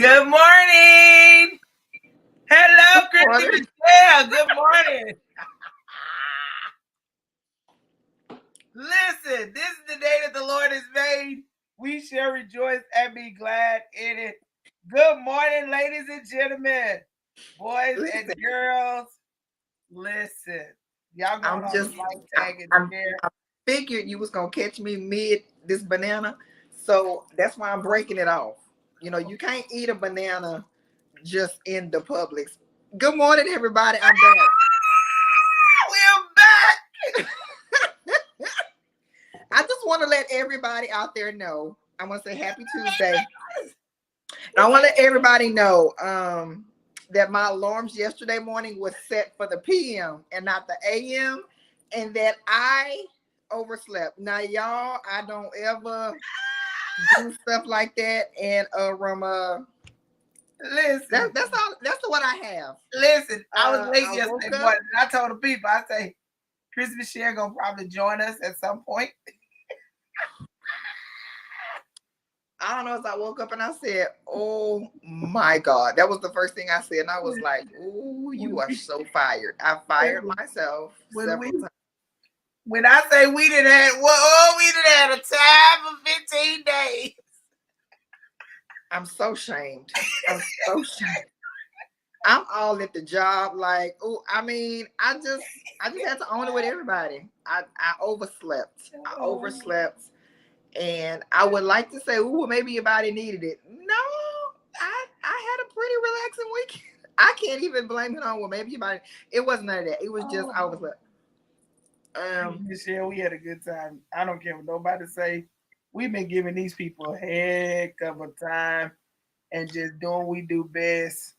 Good morning. Hello, Good Kristi morning. Michelle. Good morning. Listen, this is the day that the Lord has made. We shall rejoice and be glad in it. Good morning, ladies and gentlemen, boys and Listen, girls. Listen, y'all going I'm on just, the light I, tag and I'm, share. I figured you was gonna catch me mid this banana, so that's why I'm breaking it off. You know, you can't eat a banana just in the Publix. Good morning, everybody. I'm back. We're back. I just want to let everybody out there know. I want to say Happy Tuesday. And I want to let everybody know that my alarms yesterday morning was set for the PM and not the AM, and that I overslept. Now, y'all, I don't ever do stuff like that. And Listen, that's all. That's what I have. listen. I was late I woke yesterday up. morning. And I told the people, I say, Kristi Michelle gonna probably join us at some point. I don't know. As I woke up and I said, "Oh my God," that was the first thing I said, and I was like, "Oh, you are so fired." I fired myself several times. When I say we didn't have, we didn't have a time of 15 days. I'm so shamed. I'm so shamed. I'm all at the job, like, oh, I mean, I just had to own it with everybody. I overslept. I overslept. And I would like to say, oh, maybe your body needed it. No, I had a pretty relaxing weekend. I can't even blame it on, well, maybe your body. It wasn't none of that. It was just I was like, Michelle, we had a good time. I don't care what nobody say. We've been giving these people a heck of a time and just doing what we do best.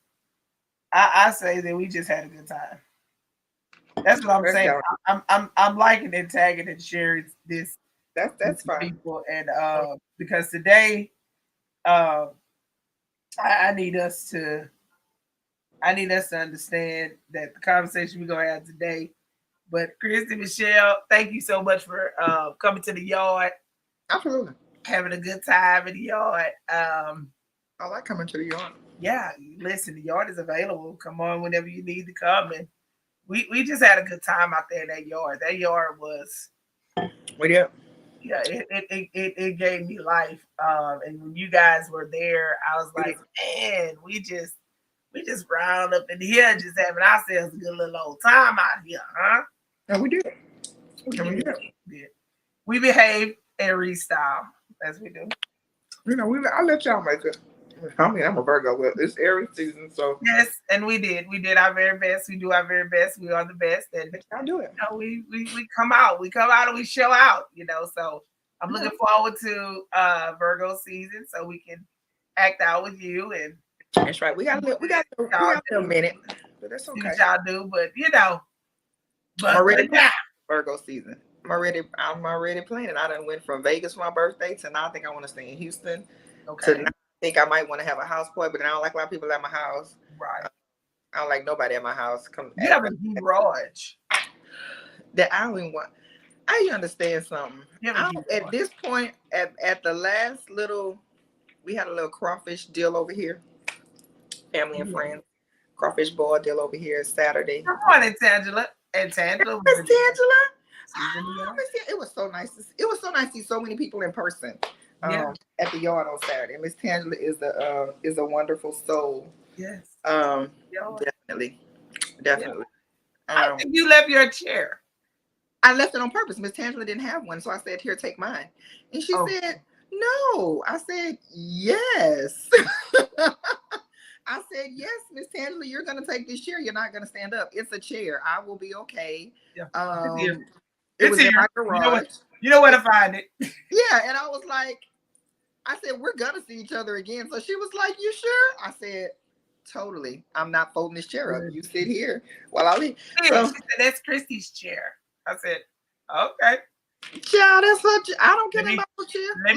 I say that we just had a good time. That's what I'm saying. I'm liking and tagging and sharing this that's fine. people, and because today I need us to understand that the conversation we're gonna have today. But Kristi Michelle, thank you so much for coming to the yard. Absolutely. Having a good time in the yard. I like coming to the yard. Yeah, listen, the yard is available. Come on whenever you need to come. And we just had a good time out there in that yard. That yard was, What yeah. yeah, it gave me life. And when you guys were there, I was like, man, we just round up in here, just having ourselves a good little old time out here, huh? And we did. We behave and restyle as we do. You know, I'll let y'all make it. I mean, I'm a Virgo. Well, it's Aries season, so yes, and we did our very best. We do our very best. We are the best, and I'll do it. You know, we come out, and we show out. You know, so I'm looking forward to Virgo season, so we can act out with you. And that's right. We got a minute, but that's okay. See what y'all do, but you know, I'm already Virgo season. I'm already planning. I done went from Vegas for my birthday to now I think I want to stay in Houston. Okay. To now I think I might want to have a house party, but I don't like a lot of people at my house. Right. I don't like nobody at my house. You have a garage. That I don't even want. I understand something. At this point, at the last little, we had a little crawfish deal over here. Family and friends. Crawfish boil deal over here Saturday. Come on, Tangela. And Tangela. Miss Tangela. It was so nice. It was so nice to see so many people in person. At the yard on Saturday. Miss Tangela is a wonderful soul. Yes. Definitely. I think you left your chair. I left it on purpose. Miss Tangela didn't have one, so I said, "Here, take mine." And she said, "No." I said, "Yes." I said, "Yes, Miss Tangela, you're gonna take this chair. You're not gonna stand up. It's a chair. I will be okay." Yeah. It was in my garage. You know where to find it. Yeah, and I was like, I said, "We're gonna see each other again." So she was like, "You sure?" I said, "Totally. I'm not folding this chair up. You sit here while I leave." So, she said, "That's Kristi's chair." I said, "Okay." Child, that's what I don't care about the chair. Let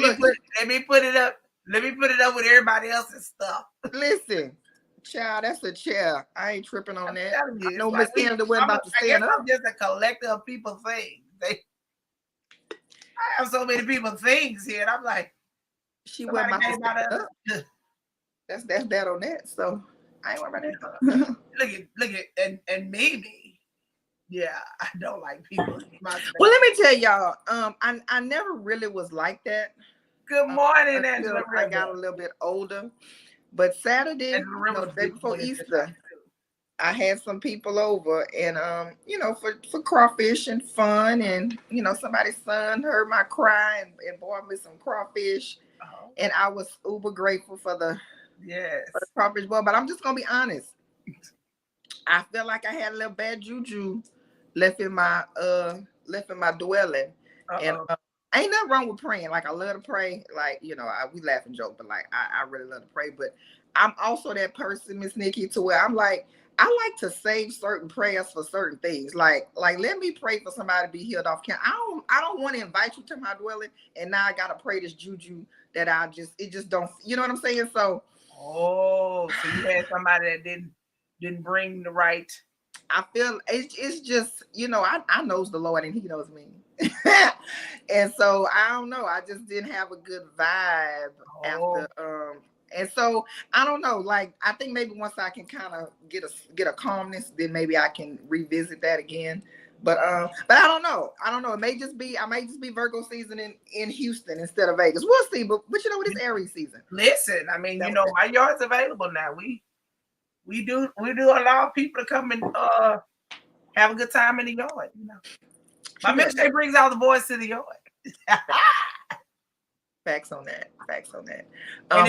me put it up. Let me put it up with everybody else's stuff. Listen, child, that's a chair. I ain't tripping on that. I know Miss Canada wasn't about to stand up. I'm just a collector of people's things. I have so many people's things here, and I'm like, she wasn't about to stand up. That's that on that. So I ain't worried about that. Look at and maybe, yeah, I don't like people in my space. Well, let me tell y'all, I never really was like that. Good morning, Until Angela I River. got a little bit older. But Saturday, Angela River's the day beautiful before in this Easter, house, too. I had some people over, and for crawfish and fun, and somebody's son heard my cry and bought me some crawfish, and I was uber grateful for the crawfish bowl. But I'm just gonna be honest, I felt like I had a little bad juju left in my dwelling, and ain't nothing wrong with praying. Like, I love to pray. Like, we laugh and joke, but like I really love to pray. But I'm also that person, Miss Nikki, to where I'm like, I like to save certain prayers for certain things. Like let me pray for somebody to be healed off cancer. I don't want to invite you to my dwelling, and now I gotta pray this juju that it just don't. You know what I'm saying? So. Oh, so you had somebody that didn't bring the right. I feel it's just, I knows the Lord and he knows me. And so I don't know. I just didn't have a good vibe after and so I don't know. Like, I think maybe once I can kind of get a calmness, then maybe I can revisit that again. But I don't know. I don't know. I may just be Virgo season in Houston instead of Vegas. We'll see. But it's Aries season. Listen, I mean, my yard's available now. We do allow people to come and have a good time in the yard. My ministry brings all the boys to the yard. Facts on that. I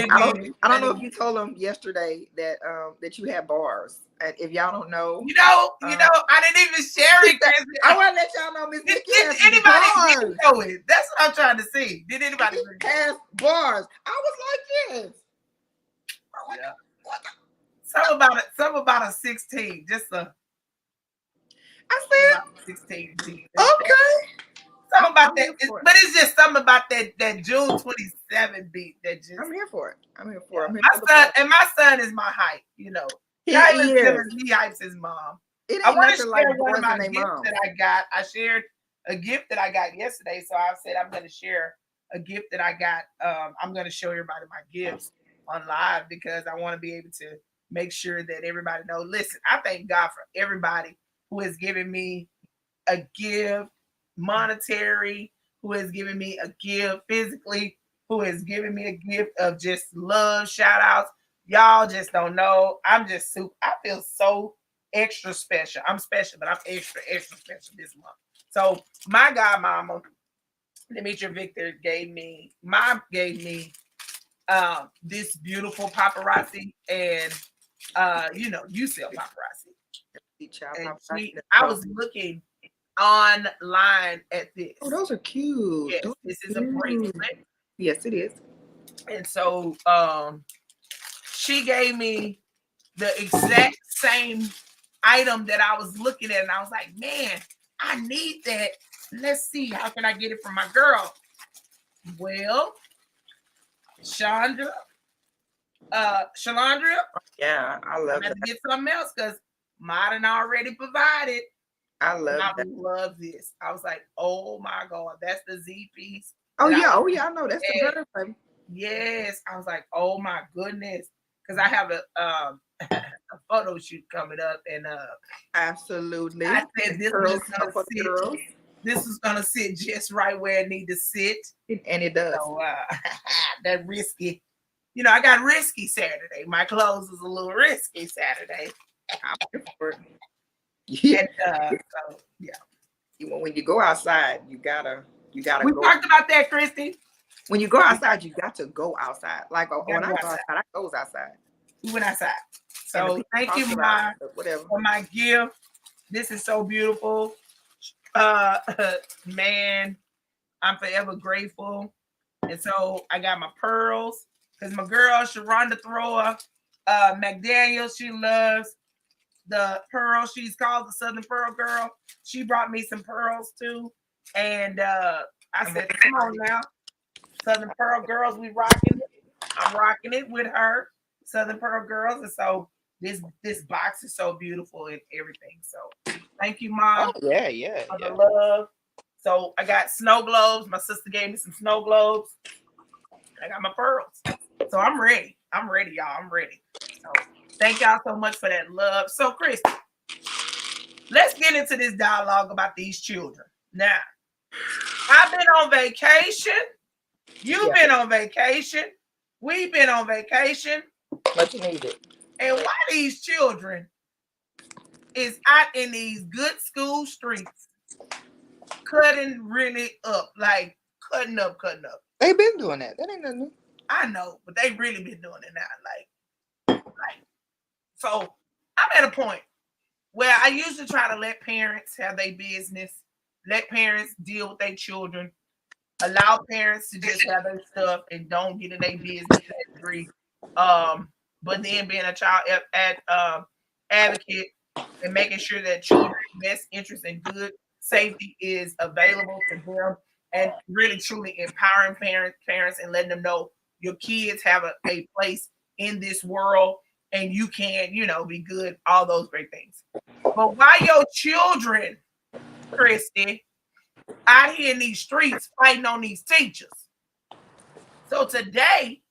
don't know if you told them yesterday that you had bars. And if y'all don't know, I didn't even share it. I want to let y'all know, Miss Nikki has anybody know it. That's what I'm trying to see. Did anybody has bars? I was like, yes. Yeah. Something about a 16. Just a. I said 16. Okay. Something about that, but it's just something about that June 27 beat that just. I'm here for it. My son is my hype. He hypes his mom. It ain't nothing like one of my gifts that I got. I shared a gift that I got yesterday, so I said I'm going to share a gift that I got. I'm going to show everybody my gifts on live because I want to be able to make sure that everybody knows. Listen, I thank God for everybody who has given me a gift. Monetary, who has given me a gift physically, who has given me a gift of just love, shout outs. Y'all just don't know. I'm just super. I feel so extra special. I'm special, but I'm extra special this month. So my godmama, Demetria Victor, gave me this beautiful paparazzi, and you sell paparazzi. I was looking online at this. Oh, those are cute. Yes, this is a bracelet. Yes, it is. And so she gave me the exact same item that I was looking at, and I was like, man, I need that. Let's see, how can I get it from my girl? Well, Shalandra. Yeah, I love I'm going to get something else because mine already provided. I love this. I was like, oh my God, that's the Z piece. Oh yeah, I know. That's the better thing. Yes. I was like, oh my goodness. Because I have a photo shoot coming up, and absolutely. I said this is gonna sit just right where it need to sit. And it does. So that risky. I got risky Saturday. My clothes was a little risky Saturday. I'm here for it. Yeah. And, so yeah. When you go outside, you gotta. We talked about that, Kristi. When you go outside, you got to go outside. Like when I go outside, I goes outside. We went outside. So thank you, Ma, for my gift. This is so beautiful. Man, I'm forever grateful. And so I got my pearls because my girl Sharonda Thrower McDaniel, she loves the pearl. She's called the Southern Pearl Girl. She brought me some pearls too. And I said, come on now. Southern Pearl Girls, we rocking it. I'm rocking it with her. Southern Pearl Girls. And so this box is so beautiful and everything. So thank you, Mom. Oh, yeah. For the love. So I got snow globes. My sister gave me some snow globes. I got my pearls. So I'm ready. I'm ready, y'all. I'm ready. So thank y'all so much for that love. So, Kristi, let's get into this dialogue about these children. Now, I've been on vacation. You've been on vacation. We've been on vacation. Much needed. And why these children is out in these good school streets cutting really up, like cutting up. They've been doing that. That ain't nothing. I know, but they really been doing it now. Like, so I'm at a point where I used to try to let parents have their business, let parents deal with their children, allow parents to just have their stuff and don't get in their business to that degree. But then being a child advocate and making sure that children's best interest and good safety is available to them, and really truly empowering parents and letting them know your kids have a place in this world and you can, be good, all those great things. But why your children, Kristi, out here in these streets fighting on these teachers? So today,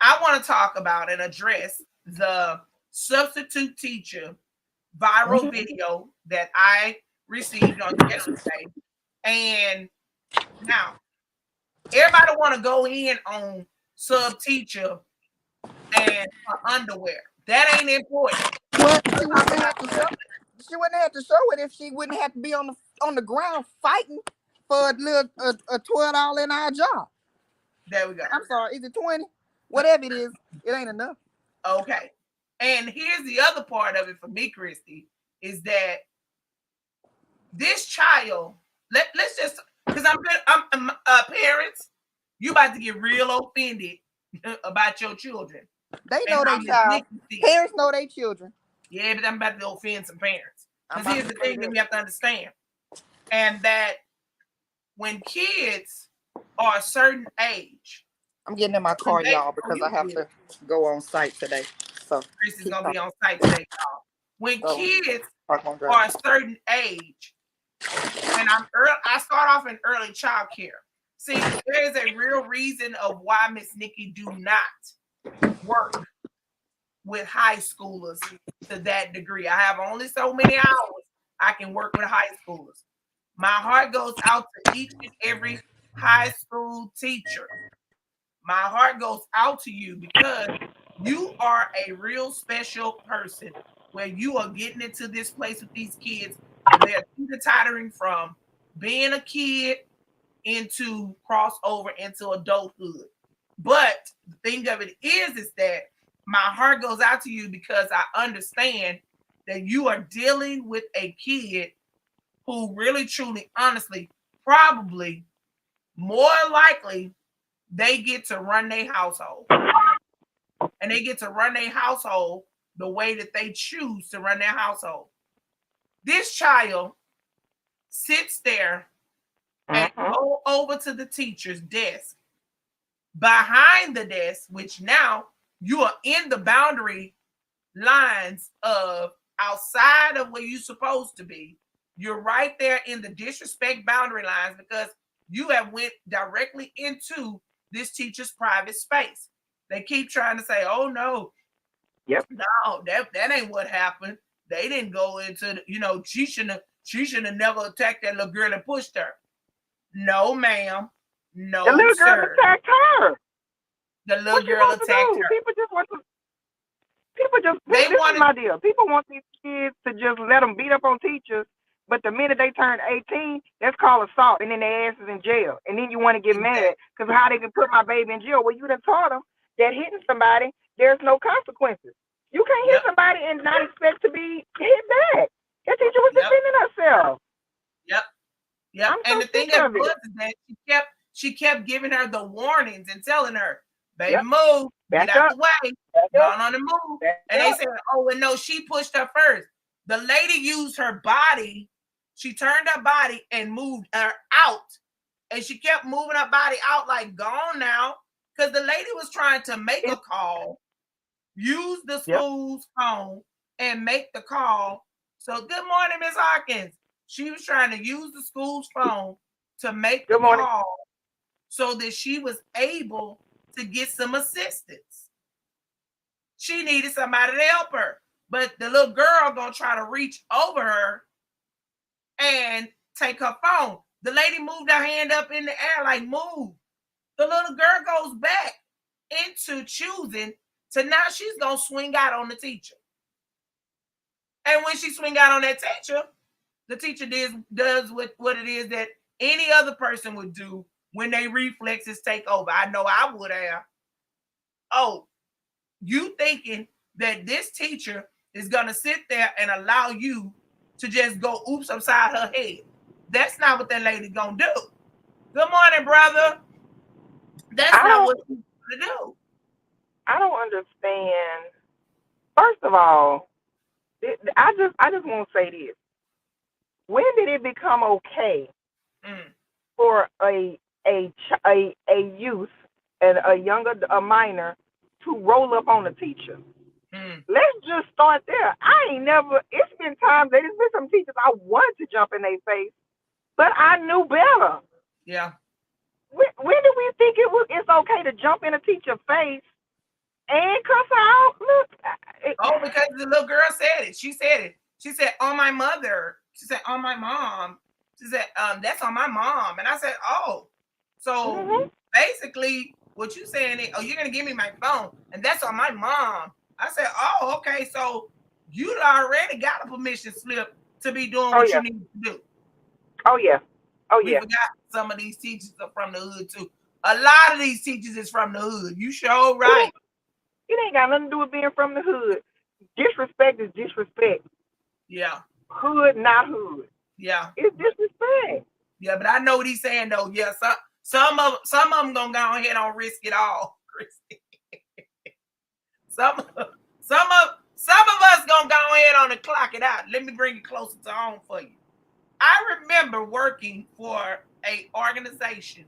I want to talk about and address the substitute teacher viral video that I received on yesterday. And now, everybody want to go in on sub teacher and underwear. That ain't important. Well, she wouldn't have to show it if she wouldn't have to be on the ground fighting for a little a $12 an hour job. There we go. I'm sorry, is it 20? Whatever it is, it ain't enough. Okay. And here's the other part of it for me, Kristi, is that this child, let's just, because I'm parents, you about to get real offended about your children. They know their child. Parents know their children. Yeah, but I'm about to offend some parents. Because here's the thing that we have to understand. And that when kids are a certain age. I'm getting in my car, y'all, because I have to go on site today. So Kristi's going to be on site today, y'all. When kids are a certain age, and I start off in early child care. See, there is a real reason of why Miss Nikki do not work with high schoolers to that degree. I have only so many hours I can work with high schoolers. My heart goes out to each and every high school teacher. My heart goes out to you because you are a real special person where you are getting into this place with these kids where they're teeter-tottering from being a kid into crossover into adulthood. But the thing of it is that my heart goes out to you because I understand that you are dealing with a kid who really, truly, honestly, probably, more likely, they get to run their household. And they get to run their household the way that they choose to run their household. This child sits there and go over to the teacher's desk. Behind the desk, which now you are in the boundary lines of outside of where you're supposed to be. You're right there in the disrespect boundary lines because you have went directly into this teacher's private space. They keep trying to say, oh no, no, that ain't what happened. They didn't go into, she shouldn't have never attacked that little girl and pushed her. No, ma'am. No, the little sir. girl attacked her. The little girl attacked her. People just this is my deal. People want these kids to just let them beat up on teachers, but the minute they turn 18, that's called assault, and then their ass is in jail. And then you want to get mad because how they can put my baby in jail? Well, you done taught them that hitting somebody, there's no consequences. You can't hit somebody and not expect to be hit back. That teacher was defending herself. Yep. And the thing of it was is that she kept giving her the warnings and telling her, baby, move, get out the way, go on the move. And they said, oh, and no, she pushed her first. The lady used her body. She turned her body and moved her out. And she kept moving her body out like, gone now. Because the lady was trying to make a call, use the school's phone, and make the call. So, good morning, Miss Hawkins. She was trying to use the school's phone to make the call so that she was able to get some assistance. She needed somebody to help her. But the little girl gonna try to reach over her and take her phone. The lady moved her hand up in the air like, move. The little girl goes back into choosing to now she's gonna swing out on the teacher. And when she swing out on that teacher, the teacher does what it is that any other person would do when they reflexes take over. I know I would have. Oh, you thinking that this teacher is gonna sit there and allow you to just go oops upside her head? That's not what that lady gonna do. Good morning, brother. That's not what she's gonna do. I don't understand. First of all, I just want to say this. When did it become okay for a youth and a minor to roll up on a teacher? Let's just start there. It's been times, there's been some teachers I wanted to jump in their face, but I knew better. Yeah. When do we think it's okay to jump in a teacher's face and cuss her out? Look. Because the little girl said it. She said it. She said, on my mother. She said, on my mom. She said, that's on my mom. And I said, oh. So basically, what you saying is, you're going to give me my phone. And that's on my mom. I said, oh, okay. So you already got a permission slip to be doing what you need to do. Oh, yeah. We forgot some of these teachers are from the hood, too. A lot of these teachers is from the hood. You sure right. It ain't got nothing to do with being from the hood. Disrespect is disrespect. Yeah. Hood, not hood. Yeah. It's disrespect. Yeah, but I know what he's saying though. Yeah, some of them gonna go ahead and risk it all, Kristi. some of us gonna go ahead on and clock it out. Let me bring it closer to home for you. I remember working for a organization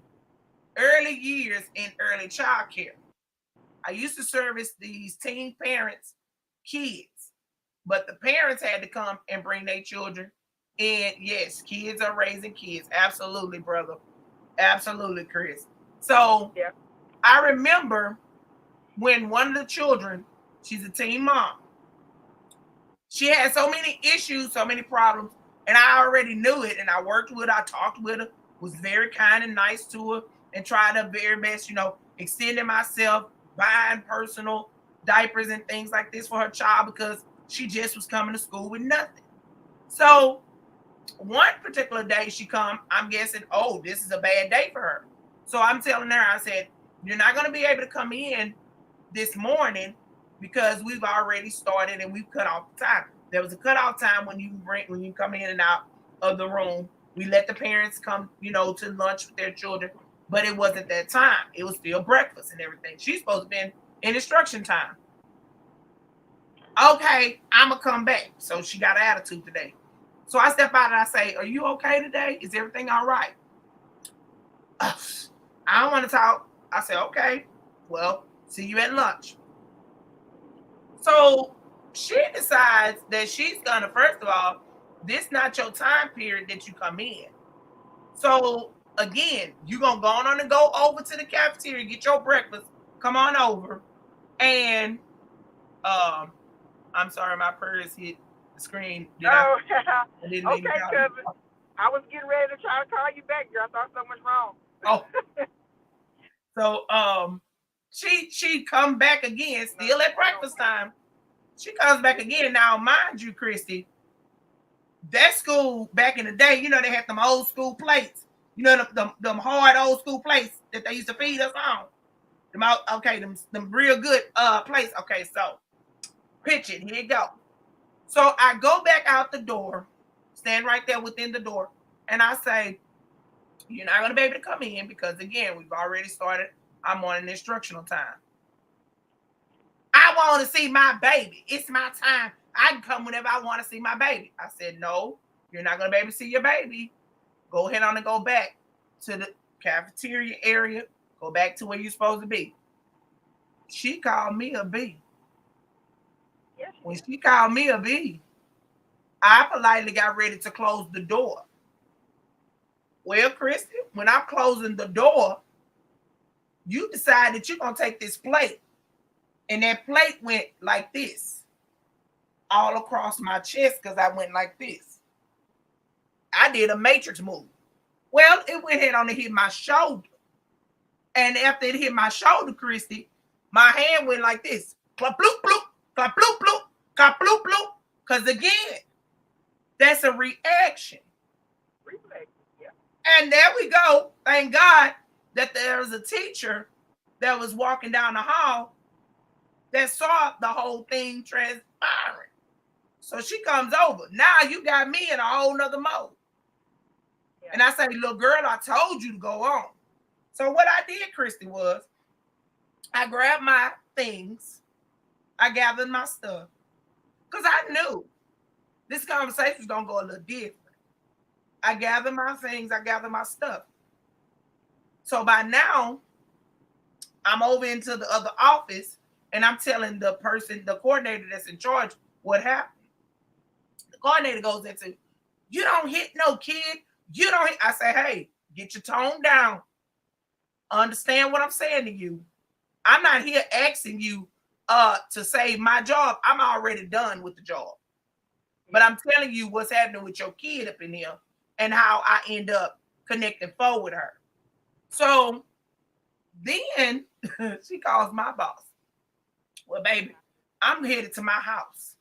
early years in early child care. I used to service these teen parents' kids, but the parents had to come and bring their children. And yes, kids are raising kids. Absolutely, brother. Absolutely, Chris. So I remember when one of the children, she's a teen mom, she had so many issues, so many problems, and I already knew it. And I worked with her, I talked with her, was very kind and nice to her, and tried her very best, extending myself, buying personal diapers and things like this for her child because she just was coming to school with nothing. So one particular day she come, I'm guessing, oh, this is a bad day for her. So I'm telling her, I said, you're not going to be able to come in this morning because we've already started and we've cut off the time. There was a cutoff time when you come in and out of the room. We let the parents come, to lunch with their children, but it wasn't that time. It was still breakfast and everything. She's supposed to be in instruction time. Okay, I'm going to come back. So she got an attitude today. So I step out and I say, are you okay today? Is everything all right? I don't want to talk. I say, okay, well, see you at lunch. So she decides that she's going to, first of all, this not your time period that you come in. So again, you're going to go on and go over to the cafeteria, get your breakfast, come on over. And I'm sorry, my purse hit the screen. Okay, cousin. I was getting ready to try to call you back, girl. I thought something was wrong. So she come back again, still at breakfast time. She comes back again. Now, mind you, Kristi, that school back in the day, they had them old school plates. Them hard old school plates that they used to feed us on. Them real good plates. Okay, so pitch it. Here you go. So I go back out the door, stand right there within the door, and I say, you're not going to be able to come in because, again, we've already started. I'm on an instructional time. I want to see my baby. It's my time. I can come whenever I want to see my baby. I said, no, you're not going to be able to see your baby. Go ahead on and go back to the cafeteria area. Go back to where you're supposed to be. She called me a B. When she called me a B, I politely got ready to close the door. Well, Kristi, when I'm closing the door, you decide that you're going to take this plate And that plate went like this, all across my chest because I went like this. I did a matrix move. Well, it went head on to hit my shoulder. And after it hit my shoulder, Kristi, my hand went like this. Clap, bloop, bloop, clap, bloop, bloop, clap, bloop, bloop. Because again, that's a reaction. Yeah. And there we go. Thank God that there was a teacher that was walking down the hall that saw the whole thing transpiring. So she comes over. Now you got me in a whole nother mode. Yeah. And I say, little girl, I told you to go on. So what I did, Kristi, was I grabbed my things. I gathered my stuff. Because I knew this conversation was going to go a little different. I gathered my things. I gathered my stuff. So by now, I'm over into the other office, and I'm telling the person, the coordinator that's in charge, what happened. The coordinator goes into, you don't hit no kid. You don't hit. I say, hey, get your tone down. Understand what I'm saying to you. I'm not here asking you to save my job. I'm already done with the job. But I'm telling you what's happening with your kid up in here and how I end up connecting forward with her. So then she calls my boss. Well, baby, I'm headed to my house.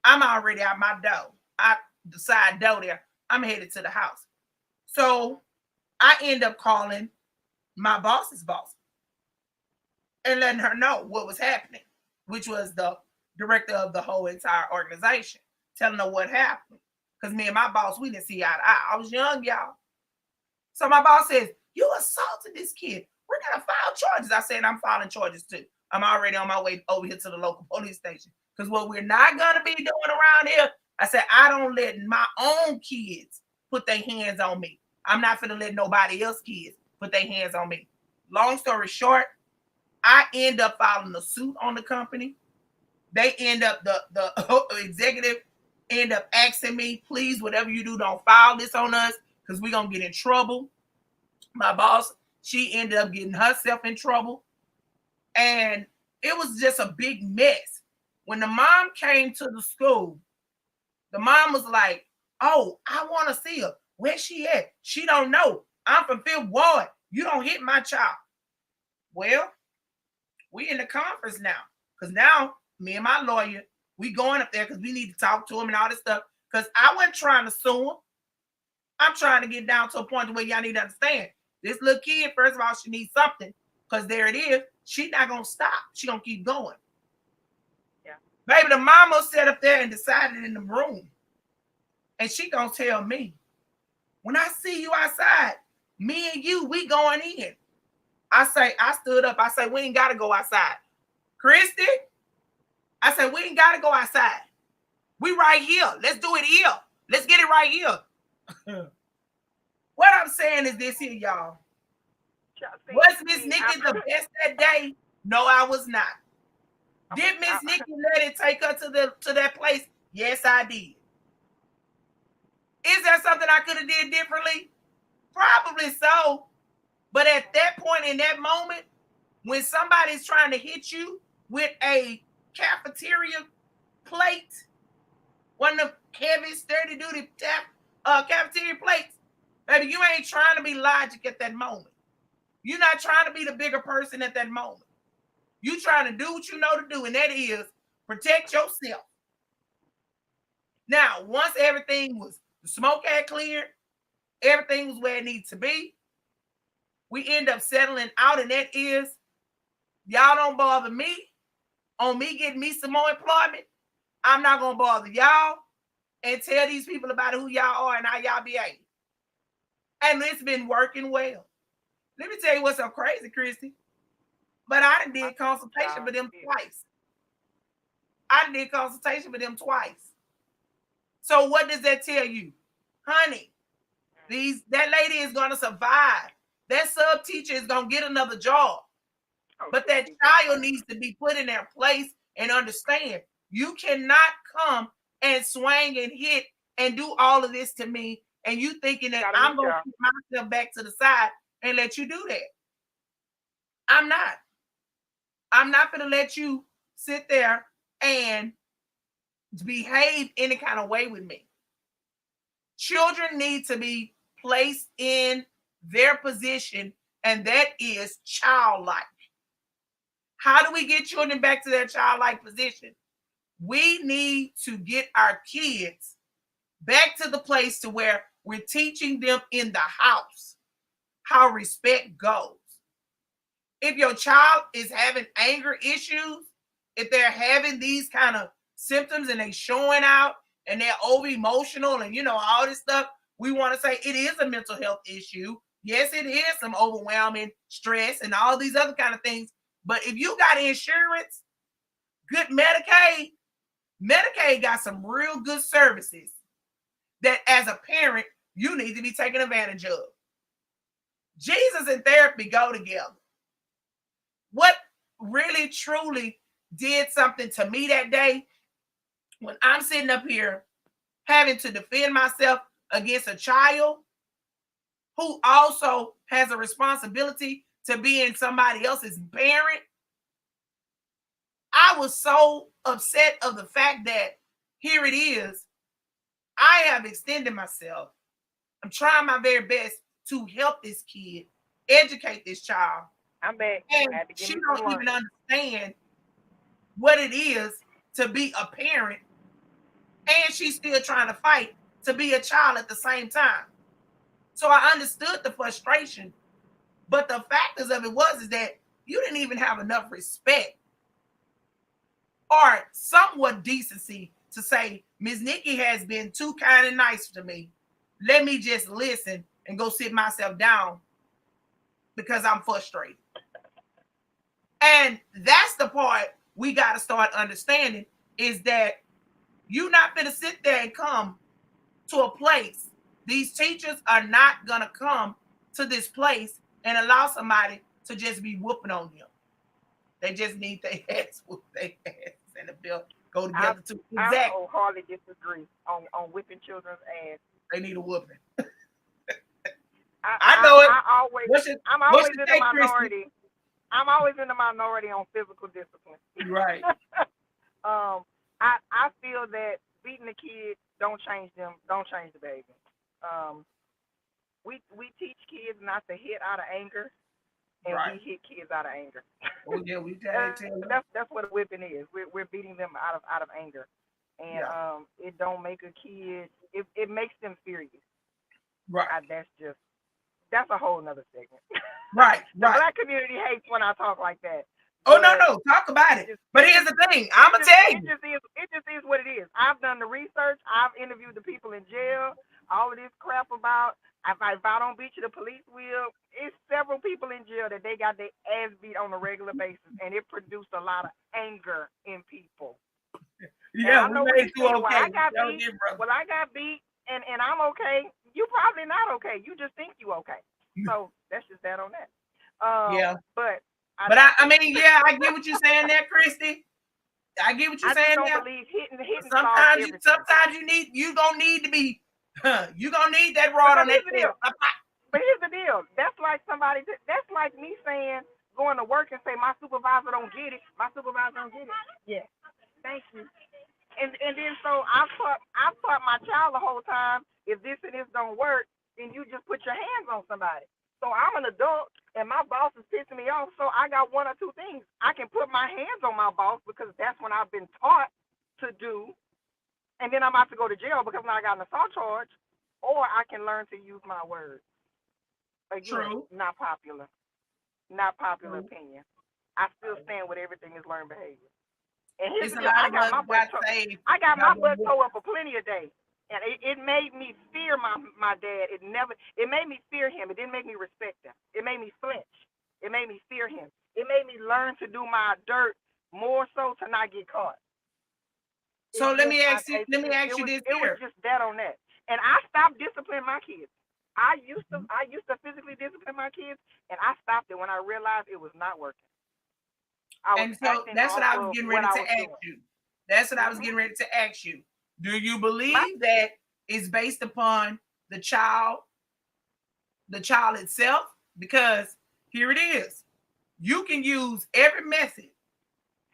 I'm already out my door. The side door there. I'm headed to the house. So I end up calling my boss's boss and letting her know what was happening, which was the director of the whole entire organization, telling her what happened. Because me and my boss, we didn't see eye to eye. I was young, y'all. So my boss says, you assaulted this kid. We're going to file charges. I said, I'm filing charges too. I'm already on my way over here to the local police station. Because what we're not going to be doing around here, I said, I don't let my own kids put their hands on me. I'm not going to let nobody else's kids put their hands on me. Long story short, I end up filing a suit on the company. They end up, the executive end up asking me, please, whatever you do, don't file this on us because we're going to get in trouble. My boss, she ended up getting herself in trouble. And it was just a big mess. When the mom came to the school, the mom was like, oh, I want to see her. Where's she at? She don't know. I'm from 5th Ward. You don't hit my child. Well, we in the conference now. Because now, me and my lawyer, we going up there because we need to talk to him and all this stuff. Because I wasn't trying to sue him. I'm trying to get down to a point where y'all need to understand. This little kid, first of all, she needs something. Because there it is. She's not going to stop. She's going to keep going. Yeah. Baby, the mama sat up there and decided in the room. And she going to tell me, when I see you outside, me and you, we going in. I stood up. I say, we ain't got to go outside. Kristi, I said, we ain't got to go outside. We right here. Let's do it here. Let's get it right here. What I'm saying is this here, y'all. Was Miss Nikki the best that day? No, I was not. Did Miss Nikki let it take her to that place? Yes, I did. Is there something I could have did differently? Probably so. But at that point in that moment, when somebody's trying to hit you with a cafeteria plate, one of the heavy, sturdy-duty cafeteria plates, baby, you ain't trying to be logic at that moment. You're not trying to be the bigger person at that moment. You're trying to do what you know to do, and that is protect yourself. Now, once everything was, the smoke had cleared, everything was where it needs to be, we end up settling out, and that is, y'all don't bother me on me getting me some more employment. I'm not going to bother y'all and tell these people about who y'all are and how y'all behave. And it's been working well. Let me tell you what's so crazy, Kristi. But I did consultation with them twice. So what does that tell you? Honey, that lady is going to survive. That sub teacher is going to get another job. But that child needs to be put in their place and understand. You cannot come and swing and hit and do all of this to me, and you thinking that I'm going to keep myself back to the side and let you do that. I'm not. I'm not going to let you sit there and behave any kind of way with me. Children need to be placed in their position, and that is childlike. How do we get children back to their childlike position? We need to get our kids back to the place to where we're teaching them in the house how respect goes. If your child is having anger issues, if they're having these kind of symptoms and they showing out and they're over emotional and all this stuff, we want to say it is a mental health issue. Yes, it is some overwhelming stress and all these other kind of things. But if you got insurance, good Medicaid got some real good services that as a parent, you need to be taking advantage of. Jesus and therapy go together. What really, truly did something to me that day, when I'm sitting up here having to defend myself against a child who also has a responsibility to being somebody else's parent, I was so upset of the fact that here it is. I have extended myself. I'm trying my very best to help this kid, educate this child. I'm back. And she don't even understand what it is to be a parent, and she's still trying to fight to be a child at the same time. So I understood the frustration, but the factors of it is that you didn't even have enough respect or somewhat decency to say, Miss Nikki has been too kind and nice to me. Let me just listen and go sit myself down because I'm frustrated. And that's the part we got to start understanding, is that you're not going to sit there and come to a place. These teachers are not going to come to this place and allow somebody to just be whooping on them. They just need their ass whooped, their ass, and the bill go together too. Exactly. I wholeheartedly disagree on whipping children's ass. They need a whooping. I know it. I'm always in the minority. Kristi? I'm always in the minority on physical discipline. Right. I feel that beating the kids don't change them, don't change the baby. We teach kids not to hit out of anger, and we hit kids out of anger. Oh yeah, we that's what a whipping is. We're beating them out of anger, and it don't make a kid. It makes them furious. Right. That's a whole nother segment. Right. The Black community hates when I talk like that. Oh no, talk about it. But here's the thing, I'm gonna tell you. It just is what it is. I've done the research. I've interviewed the people in jail. All of this crap about if I don't beat you, the police will. It's several people in jail that they got their ass beat on a regular basis, and it produced a lot of anger in people. Yeah, I made you okay. I got beat, and I'm okay. You probably not okay. You just think you okay. So that's just that on that. But I mean, yeah, I get what you're saying there, Kristi. I get what you're saying there. I just don't believe hitting. Sometimes you gonna need to be. You gonna need that rod on that tail. But here's the deal. That's like That's like me saying going to work and say my supervisor don't get it. My supervisor don't get it. Yeah. Thank you. And then so I've taught my child the whole time, if this and this don't work, then you just put your hands on somebody. So I'm an adult and my boss is pissing me off. So I got one or two things. I can put my hands on my boss because that's what I've been taught to do. And then I'm about to go to jail because now I got an assault charge, or I can learn to use my words. Again, True. Not popular opinion. I still stand with everything is learned behavior. And here's the deal, I got my butt towed up for plenty of days. And it made me fear my dad. It made me fear him. It didn't make me respect him. It made me flinch. It made me fear him. It made me learn to do my dirt more so to not get caught. So let me ask you this here. It was just that on that. And I stopped disciplining my kids. I used to physically discipline my kids, and I stopped it when I realized it was not working. And so that's what I was getting ready to ask you. That's what I was getting ready to ask you. Do you believe that it's based upon the child itself? Because here it is. You can use every method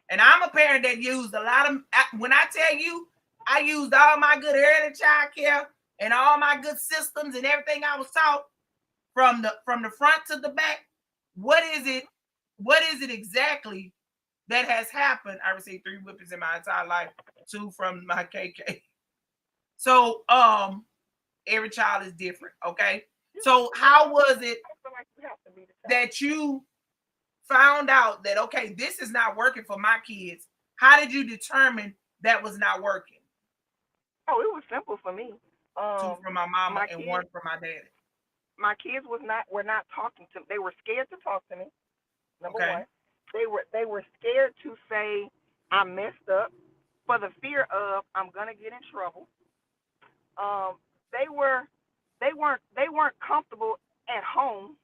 And I'm a parent that used a lot of, when I tell you, I used all my good early child care and all my good systems and everything I was taught from the front to the back. What is it exactly that has happened? I received 3 whippings in my entire life, 2 from my KK. So every child is different, okay? So how was it that you found out that, okay, this is not working for my kids? How did you determine that was not working? Oh, it was simple for me. 2 from my mama My and kids, 1 from my daddy. my kids were not talking to. They were scared to talk to me. Number Okay. one, they were scared to say I messed up for the fear of I'm gonna get in trouble. Um, they were they weren't comfortable at home.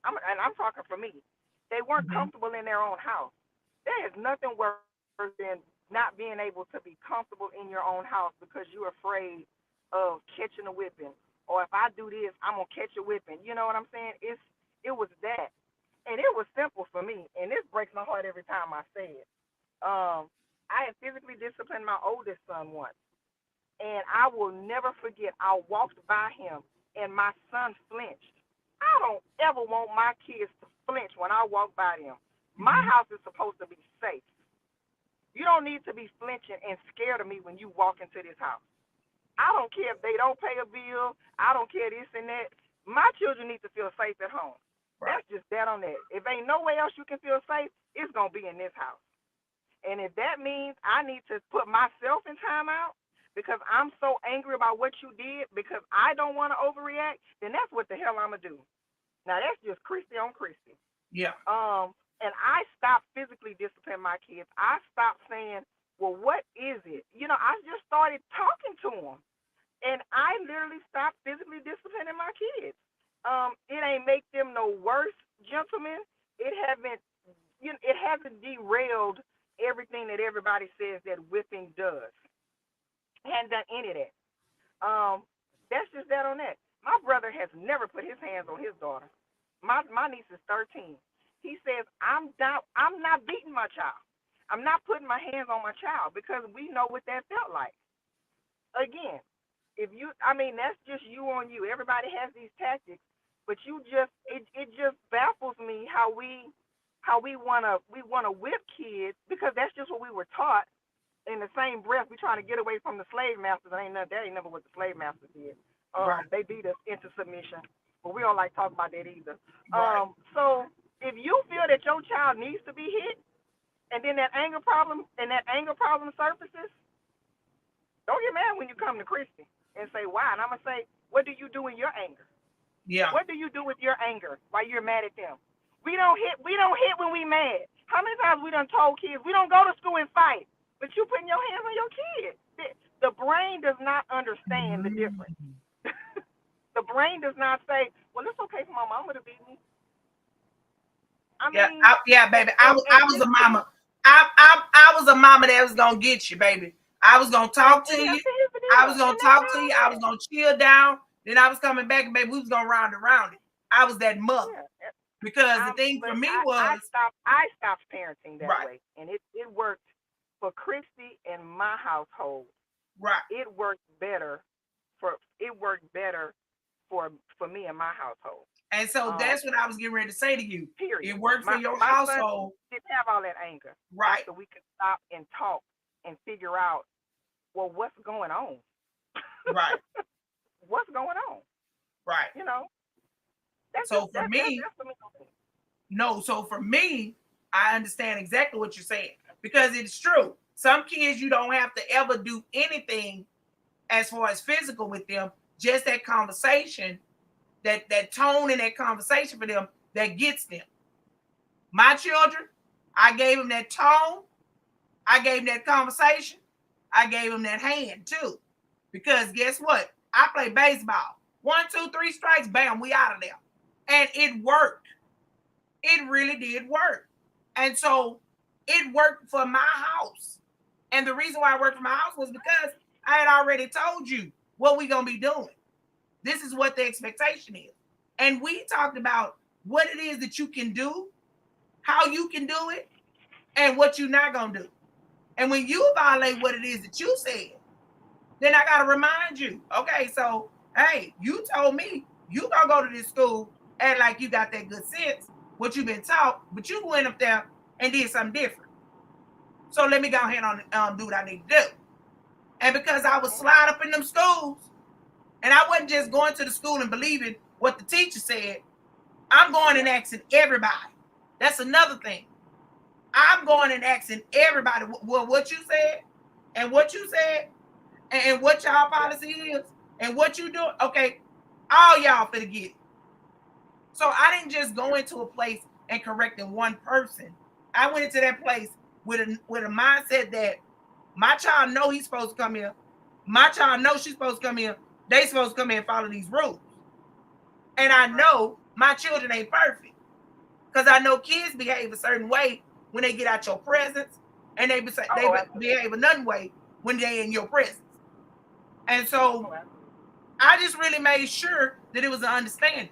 And I'm talking for me. They weren't Mm-hmm. comfortable in their own house. There is nothing worse than not being able to be comfortable in your own house because you're afraid of catching a whipping. Or if I do this, I'm gonna catch a whipping. You know what I'm saying? It was that. And it was simple for me. And this breaks my heart every time I say it. I had physically disciplined my oldest son once. And I will never forget, I walked by him and my son flinched. I don't ever want my kids to flinch when I walk by them. My Mm-hmm. house is supposed to be safe. You don't need to be flinching and scared of me when you walk into this house. I don't care if they don't pay a bill. I don't care this and that. My children need to feel safe at home. Right. That's just that on that. If ain't no way else you can feel safe, it's going to be in this house. And if that means I need to put myself in timeout because I'm so angry about what you did because I don't want to overreact, then that's what the hell I'm going to do. Now, that's just Kristi on Kristi. Yeah. And I stopped physically disciplining my kids. I stopped saying, well, what is it? You know, I just started talking to them. And I literally stopped physically disciplining my kids. It ain't make them no worse gentlemen. It haven't, it hasn't derailed everything that everybody says that whipping does. It hadn't done any of that. That's just that on that. My brother has never put his hands on his daughter. My niece is 13. He says I'm not beating my child. I'm not putting my hands on my child because we know what that felt like. Again, if you, I mean, that's just you on you. Everybody has these tactics, but it just baffles me how we wanna whip kids because that's just what we were taught. In the same breath, we trying to get away from the slave masters. That ain't never what the slave masters did. Right. They beat us into submission, but we don't like talking about that either. Right. So if you feel that your child needs to be hit, and then that anger problem surfaces, don't get mad when you come to Kristi and say why. And I'm gonna say, what do you do in your anger? Yeah. What do you do with your anger while you're mad at them? We don't hit when we mad. How many times we done told kids we don't go to school and fight, but you putting your hands on your kids? The brain does not understand the difference. The brain does not say, well, it's okay for my mama to beat me. I mean, yeah, baby. I was a mama. I was a mama that was gonna get you, baby. I was gonna talk to you. I was gonna talk to you. I was gonna chill down. Then I was coming back, and baby, we was gonna round it. I was that mother. Yeah. Because the thing for me was I stopped parenting that right. way, and it worked for Kristi and my household. Right. It worked better for me and my household. And so that's what I was getting ready to say to you. Period. It worked for your my household. Son didn't have all that anger. Right. So we could stop and talk and figure out, well, what's going on? Right. What's going on? Right. You know. So for me, I understand exactly what you're saying because it's true. Some kids you don't have to ever do anything as far as physical with them. Just that conversation, that tone in that conversation for them that gets them. My children, I gave them that tone. I gave them that conversation. I gave them that hand too. Because guess what? I play baseball. 1, 2, 3 strikes, bam, we out of there. And it worked. It really did work. And so it worked for my house. And the reason why it worked for my house was because I had already told you what we're going to be doing. This is what the expectation is. And we talked about what it is that you can do, how you can do it, and what you're not gonna do. And when you violate what it is that you said, then I gotta remind you, okay, so hey, you told me you gonna go to this school and like you got that good sense, what you've been taught, but you went up there and did something different. So let me go ahead and do what I need to do. And because I was slide up in them schools, and I wasn't just going to the school and believing what the teacher said, I'm going and asking everybody. That's another thing. I'm going and asking everybody what you said and what you said and what y'all policy is and what you do. Okay, all y'all finna get it. So I didn't just go into a place and correcting one person. I went into that place with a mindset that my child know he's supposed to come here. My child knows she's supposed to come here. They supposed to come here and follow these rules. And I know my children ain't perfect. Because I know kids behave a certain way when they get out your presence, and they behave another way when they're in your presence. And so I just really made sure that it was an understanding.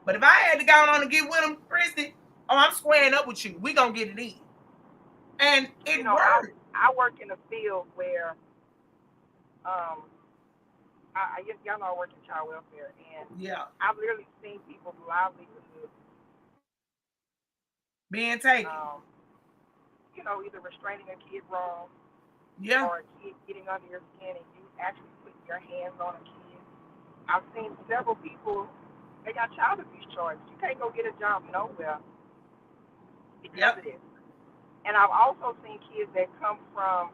But if I had to go on and get with them, Kristi, I'm squaring up with you. We gonna get it in. And it worked. I work in a field where I guess y'all know I work in child welfare, and I've literally seen people's livelihood being taken. Either restraining a kid wrong, or a kid getting under your skin and you actually putting your hands on a kid. I've seen several people, they got child abuse charges. You can't go get a job nowhere because of this. And I've also seen kids that come from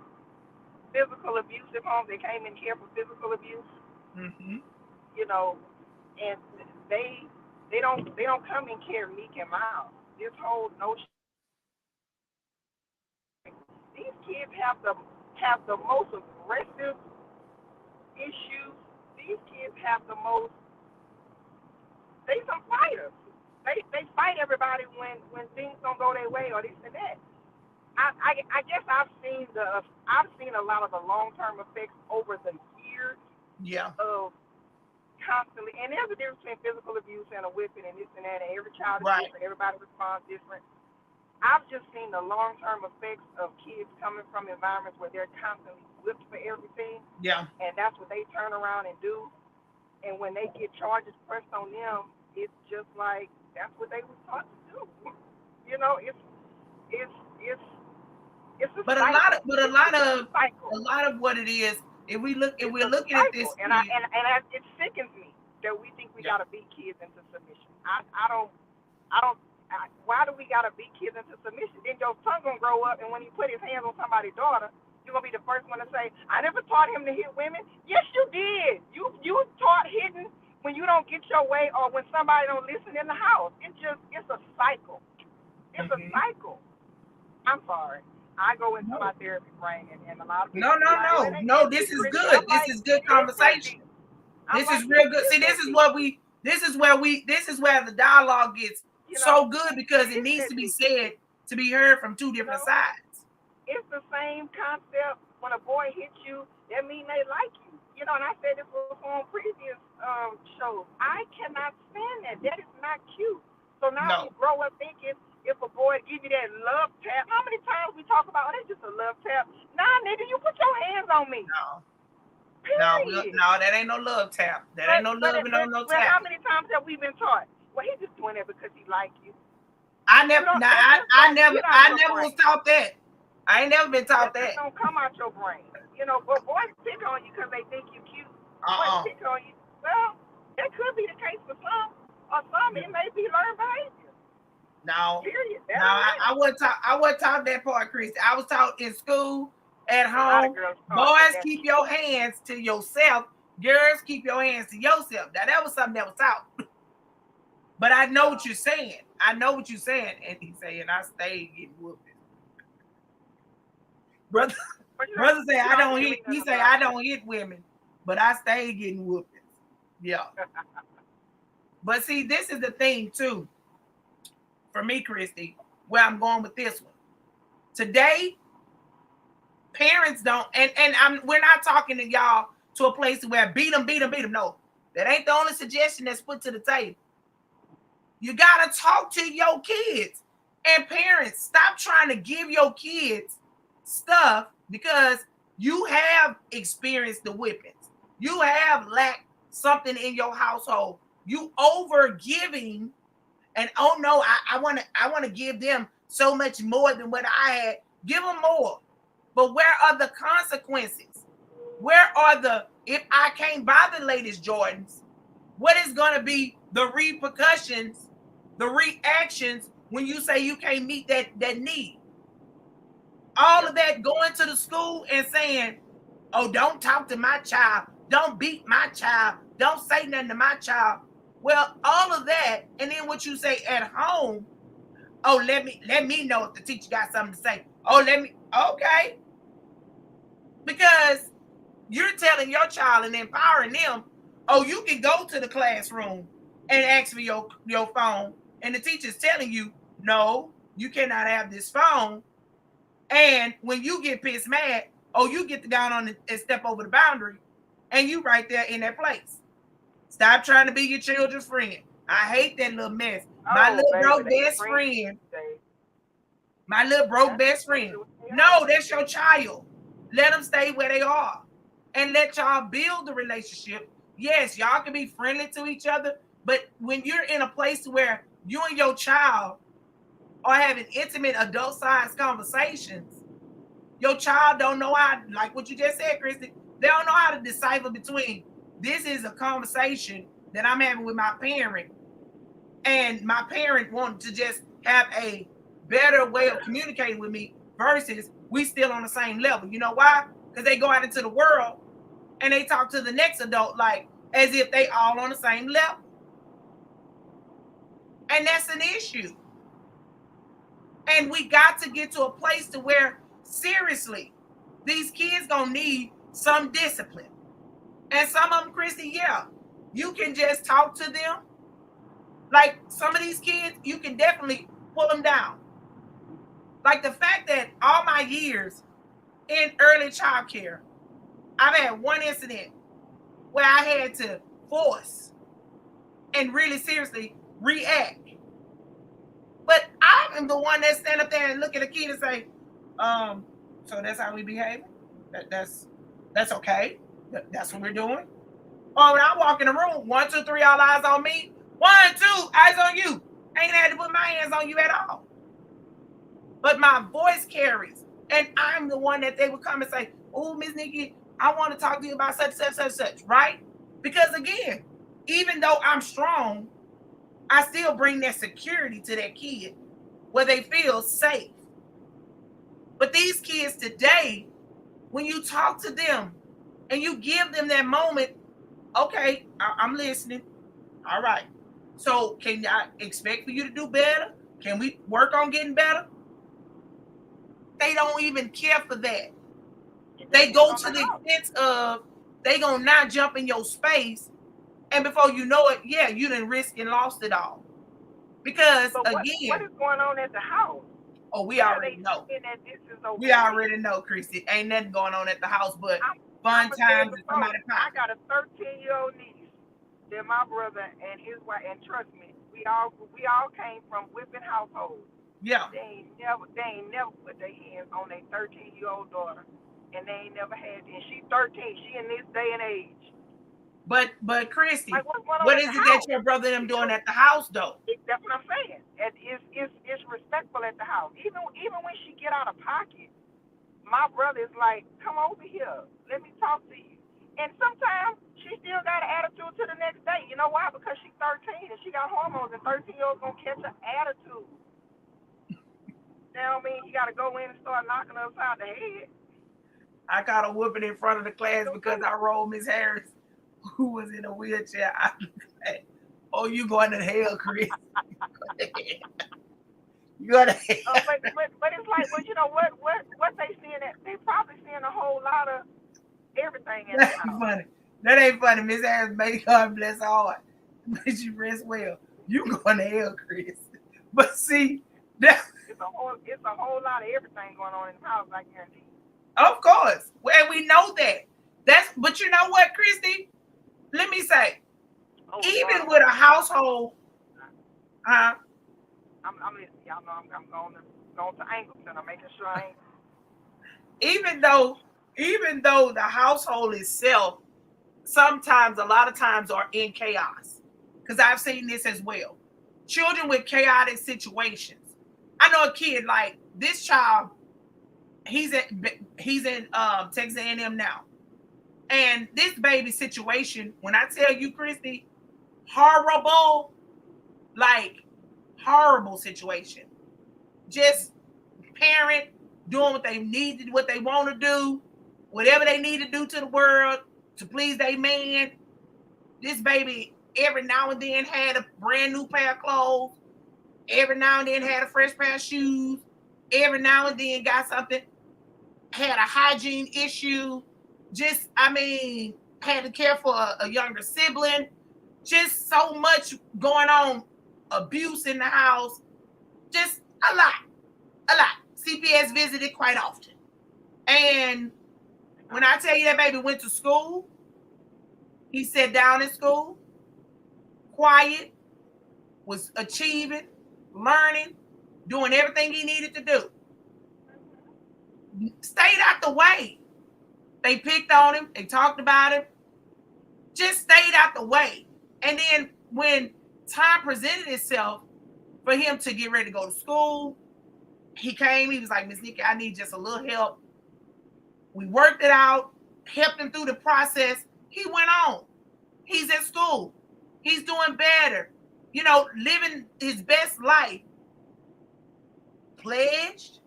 physical abusive homes. They came in here for physical abuse. Mm-hmm. And they don't come in care meek and mild. This whole notion, these kids have the most aggressive issues. These kids have they some fighters. They fight everybody when things don't go their way or this and that. I guess I've seen a lot of the long-term effects over the years. Of constantly, and there's a difference between physical abuse and a whipping and this and that, and every child is different, everybody responds different. I've just seen the long-term effects of kids coming from environments where they're constantly whipped for everything. And that's what they turn around and do. And when they get charges pressed on them, it's just like that's what they were taught to do. It's a but cycle. a lot of what it is, if we're looking at this, and it sickens me that we think we gotta beat kids into submission. I don't. Why do we gotta beat kids into submission? Then your son gonna grow up, and when he put his hands on somebody's daughter, you're gonna be the first one to say, "I never taught him to hit women." Yes, you did. You taught hitting when you don't get your way or when somebody don't listen in the house. It's a cycle. It's a cycle. I'm sorry. I go into my therapy brain, and a lot of people. No. This is good. This is good conversation. This is real good. See, this is where the dialogue gets so good because it needs to be said to be heard from two different sides. It's the same concept. When a boy hits you, that means they like you. And I said this before on previous shows. I cannot stand that. That is not cute. So now you grow up thinking if a boy give you that love tap, how many times we talk about, that's just a love tap? Nah, nigga, you put your hands on me. No, that ain't no love tap. That ain't no love and no tap. How many times have we been taught? Well, he's just doing it because he like you. I never was taught that. I ain't never been taught that. Don't come out your brain. But boys pick on you because they think you're cute. Boys pick on you. Well, that could be the case for some. Or some, it may be learned behavior. No, I wasn't taught that part, Kristi. I was taught in school, at home. Boys, keep your hands to yourself. Girls, keep your hands to yourself. Now, that was something that was taught. But I know what you're saying. And he's saying, I stayed getting whooped. Brother say, I don't hit. He say, I don't hit women, but I stayed getting whooped. Yeah. But see, this is the thing, too. For me, Kristi, where I'm going with this one. Today, parents don't, we're not talking to y'all to a place where beat them. No, that ain't the only suggestion that's put to the table. You gotta talk to your kids. And parents, stop trying to give your kids stuff because you have experienced the whippings. You have lacked something in your household. You over giving, and oh no, I want to give them so much more than what I had. Give them more. But where are the consequences? Where are the, if I can't buy the latest Jordans, what is going to be the repercussions, the reactions when you say you can't meet that need? All of that going to the school and saying, oh, don't talk to my child, don't beat my child, don't say nothing to my child. Well, all of that, and then what you say at home, oh, let me know if the teacher got something to say. Oh, let me, okay. Because you're telling your child and empowering them, oh, you can go to the classroom and ask for your phone. And the teacher's telling you, no, you cannot have this phone. And when you get pissed mad, oh, you get to go on and step over the boundary, and you right there in that place. Stop trying to be your children's friend. I hate that little mess. My little broke best friend. My little broke best friend. No, that's your child. Let them stay where they are. And let y'all build the relationship. Yes, y'all can be friendly to each other, but when you're in a place where you and your child are having intimate adult-sized conversations, your child don't know how, like what you just said, Kristi, they don't know how to decipher between this is a conversation that I'm having with my parent, and my parent wanted to just have a better way of communicating with me versus we still on the same level. You know why? Because they go out into the world and they talk to the next adult like as if they all on the same level. And that's an issue. And we got to get to a place to where, seriously, these kids gonna need some discipline. And some of them, Kristi, yeah, you can just talk to them. Like some of these kids, you can definitely pull them down. Like the fact that all my years in early child care, I've had one incident where I had to force and really seriously react. But I am the one that stand up there and look at a kid and say, so that's how we behave? That's okay. That's what we're doing. Or when I walk in the room, 1, 2, 3, all eyes on me. 1, 2, eyes on you. I ain't had to put my hands on you at all. But my voice carries. And I'm the one that they would come and say, oh, Miss Nikki, I want to talk to you about such, such, such, such, right? Because again, even though I'm strong, I still bring that security to that kid where they feel safe. But these kids today, when you talk to them and you give them that moment, okay, I'm listening. All right. So can I expect for you to do better? Can we work on getting better? They don't even care for that. They go to the extent of they gonna not jump in your space, and before you know it, yeah, you done risked and lost it all. Because what is going on at the house? Oh, we already know. We already know, Kristi. Ain't nothing going on at the house but fun times and somebody I got a 13-year-old niece that my brother and his wife, and trust me, we all came from whipping households. Yeah. They ain't never put their hands on their 13-year-old daughter, and they ain't never had. And she's 13. She in this day and age. But Kristi, like what is it that your brother and them doing at the house though? That's what I'm saying. It's respectful at the house. Even when she get out of pocket, my brother is like, come over here, let me talk to you. And sometimes she still got an attitude to the next day. You know why? Because she's 13 and she got hormones, and 13-year-olds gonna catch an attitude. That don't mean you gotta go in and start knocking her upside the head. I got a whooping in front of the class because I rolled Miss Harris, who was in a wheelchair. I was like, oh, you going to hell, Chris? You going to hell. But it's like, well, you know what they seeing? That they probably seeing a whole lot of everything. That ain't funny. That ain't funny. Miss Harris, may God bless her heart. May she rest well. You going to hell, Chris? But see, that it's a whole lot of everything going on in the house, I guarantee. Of course, and we know that. But you know what, Kristi? Let me say, even with a household, I'm I'm listening. Y'all know I'm going to angles and I'm making sure I ain't. Even though the household itself sometimes, a lot of times, are in chaos, because I've seen this as well. Children with chaotic situations. I know a kid like this child. He's in Texas A&M now, and this baby situation. When I tell you, Kristi, horrible, like horrible situation. Just parent doing what they need, what they want to do, whatever they need to do to the world to please their man. This baby every now and then had a brand new pair of clothes. Every now and then had a fresh pair of shoes. Every now and then got something. Had a hygiene issue. Just, I mean, had to care for a younger sibling. Just so much going on. Abuse in the house. Just a lot. A lot. CPS visited quite often. And when I tell you that baby went to school, he sat down in school, quiet, was achieving, learning, doing everything he needed to do. Stayed out the way. They picked on him. They talked about him. Just stayed out the way. And then when time presented itself for him to get ready to go to school, he came. He was like, Miss Nikki, I need just a little help. We worked it out, helped him through the process. He went on. He's at school. He's doing better. You know, living his best life. Pledged.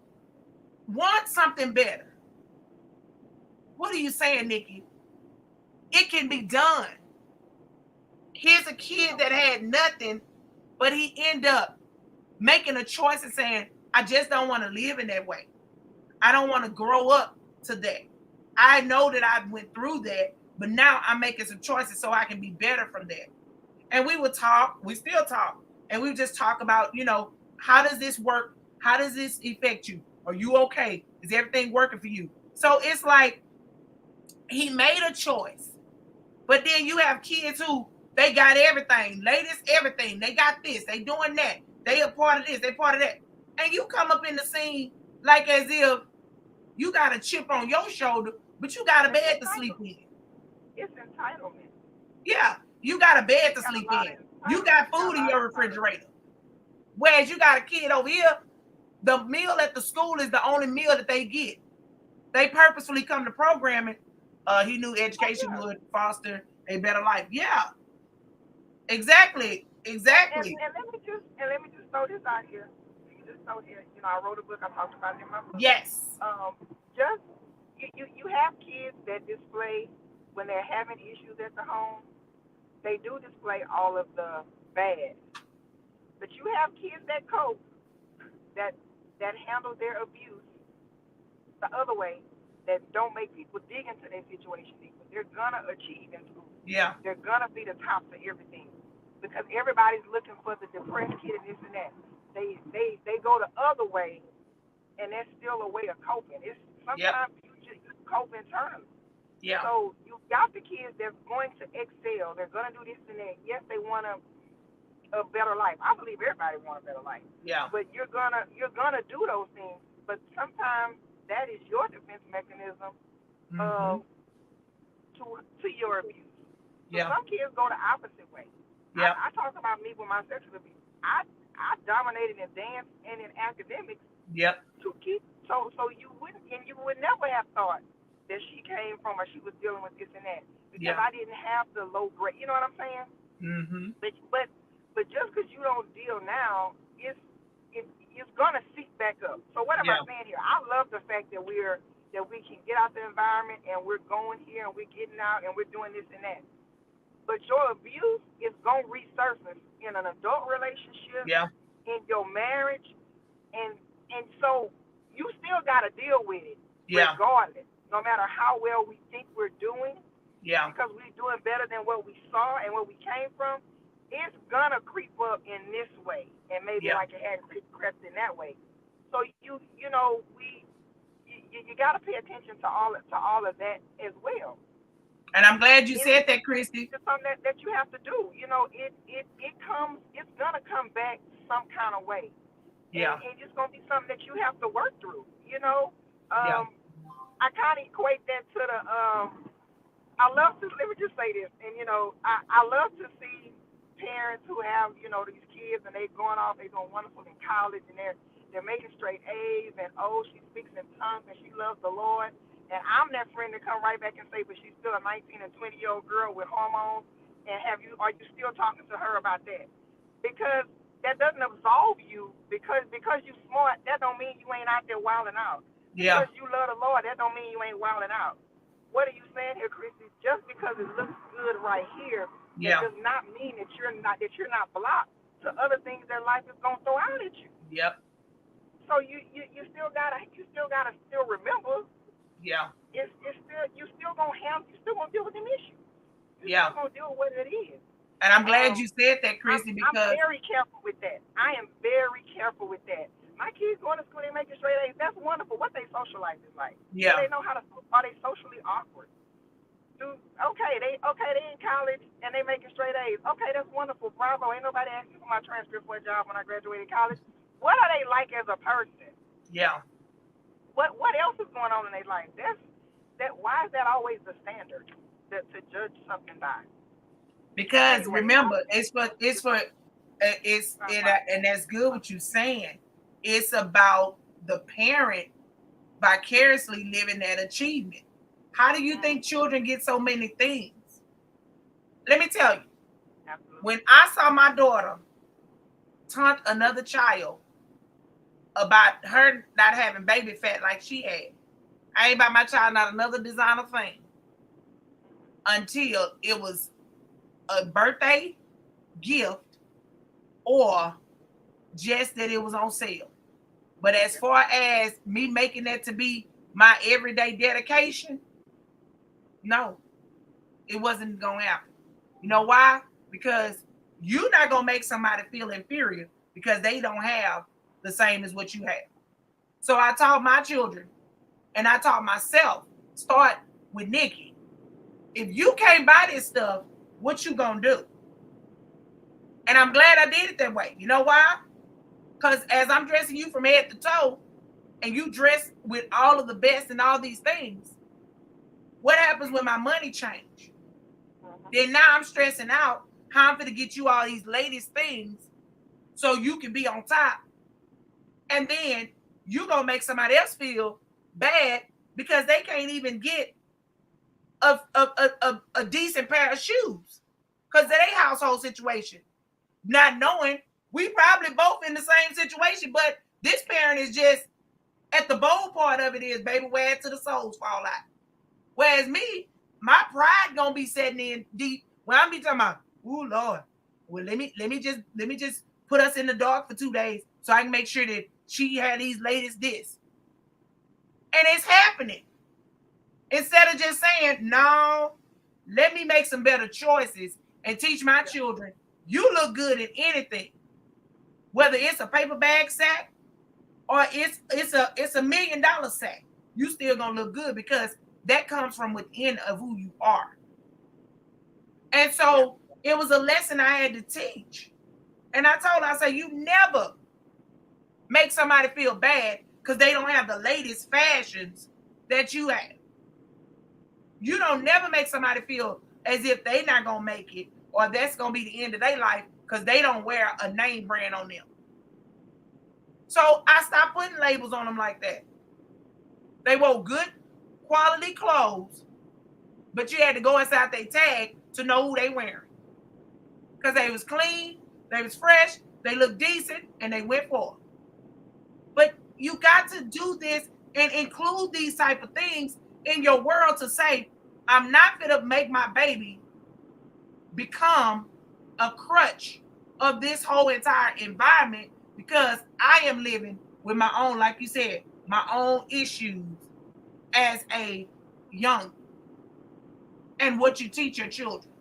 Want something better. What are you saying, Nikki? It can be done. Here's a kid that had nothing, but he ended up making a choice and saying, I just don't want to live in that way. I don't want to grow up to that. I know that I went through that, but now I'm making some choices so I can be better from that. And we would talk, we still talk, and we would just talk about, you know, how does this work? How does this affect you? Are you okay? Is everything working for you? So it's like he made a choice. But then you have kids who they got everything, latest everything. They got this, they doing that. They a part of this, they part of that. And you come up in the scene like as if you got a chip on your shoulder, but you got a bed to sleep in. It's entitlement. Yeah, you got a bed to sleep in. You got food in your refrigerator. Whereas you got a kid over here, the meal at the school is the only meal that they get. They purposefully come to programming. He knew education would foster a better life. Yeah, exactly. And let me just throw this out here. Just throw here. You know, I wrote a book. I talked about it in my book. Yes. Just you have kids that display when they're having issues at the home. They do display all of the bad, but you have kids that cope, that handle their abuse the other way, that don't make people dig into their situation deeper. They're gonna achieve in school. Yeah. They're gonna be the top of everything because everybody's looking for the depressed kid and this and that. They go the other way, and that's still a way of coping. It's sometimes you just cope internally. Yeah. So you got the kids that's going to excel. They're gonna do this and that. Yes, they want a better life. I believe everybody wants a better life. Yeah. But you're gonna do those things. But sometimes that is your defense mechanism to your abuse. So some kids go the opposite way. Yeah. I talk about me with my sexual abuse. I dominated in dance and in academics. Yep. To keep so you would never have thought that she came from or she was dealing with this and that because I didn't have the low grade. You know what I'm saying? Mm-hmm. But just because you don't deal now, it's gonna seep back up. So what am I saying here? I love the fact that we can get out the environment and we're going here and we're getting out and we're doing this and that. But your abuse is gonna resurface in an adult relationship, in your marriage, and so you still gotta deal with it regardless. No matter how well we think we're doing, because we're doing better than what we saw and what we came from, it's gonna creep up in this way, and maybe like it hadn't crept in that way. So you gotta pay attention to all of that as well. And I'm glad you said that, Kristi. It's something that you have to do. You know, it's gonna come back some kind of way. Yeah. And it's gonna be something that you have to work through. You know, Yeah. I kind of equate that to the I love to let me just say this, and I love to see parents who have these kids and they going off, they doing wonderful in college, and they're making straight A's, and she speaks in tongues and she loves the Lord, and I'm that friend to come right back and say, but she's still a 19 and 20-year-old girl with hormones, and are you still talking to her about that? Because that doesn't absolve you because you smart. That don't mean you ain't out there wilding out. Yeah. Because you love the Lord, that don't mean you ain't wilding out. What are you saying here, Kristi? Just because it looks good right here, Yeah. that does not mean that you're not blocked to other things that life is gonna throw out at you. Yep. So you still gotta still remember. Yeah. It's still you still gonna deal with them issues. Yeah. Still gonna deal with what it is. And I'm glad you said that, Kristi, I'm because very careful with that. I am very careful with that. My kids going to school, they making straight A's. That's wonderful. What they social life is like. Yeah. Do they know how to? Are they socially awkward? They in college and they making straight A's. Okay, that's wonderful. Bravo. Ain't nobody asking for my transcript for a job when I graduated college. What are they like as a person? Yeah. What else is going on in their life? Why is that always the standard to judge something by? Because Anyway, remember, and that's good what you're saying. It's about the parent vicariously living that achievement. How do you think children get so many things? Let me tell you. absolutely. When I saw my daughter taunt another child about her not having baby fat like she had, I ain't buy my child not another designer thing until it was a birthday gift or just that it was on sale. But as far as me making that to be my everyday dedication, no, it wasn't going to happen. You know why? Because you're not going to make somebody feel inferior because they don't have the same as what you have. So I taught my children and I taught myself, start with Nikki. If you can't buy this stuff, what you going to do? And I'm glad I did it that way. You know why? Because as I'm dressing you from head to toe, and you dress with all of the best and all these things, what happens when my money change? Then now I'm stressing out how I'm going to get you all these latest things so you can be on top. And then you're going to make somebody else feel bad because they can't even get a decent pair of shoes because of their household situation. Not knowing we probably both in the same situation, but this parent is just at the bold part of it is, baby, where it to the soles fall out. Whereas me, my pride gonna be setting in deep when I'm be talking about, oh Lord, well let me just put us in the dark for 2 days so I can make sure that she had these latest this. And it's happening. Instead of just saying, no, let me make some better choices and teach my children, you look good in anything. Whether it's a paper bag sack or it's a $1 million sack, you still gonna look good because that comes from within of who you are. And so it was a lesson I had to teach. And I told her, I said, you never make somebody feel bad because they don't have the latest fashions that you have. You don't never make somebody feel as if they not gonna make it or that's gonna be the end of their life because they don't wear a name brand on them. So I stopped putting labels on them like that. They wore good quality clothes, but you had to go inside their tag to know who they wearing. Because they was clean, they was fresh, they looked decent, and they went for it. But you got to do this and include these type of things in your world to say, I'm not going to make my baby become a crutch of this whole entire environment because I am living with my own, like you said, my own issues as a young. And what you teach your children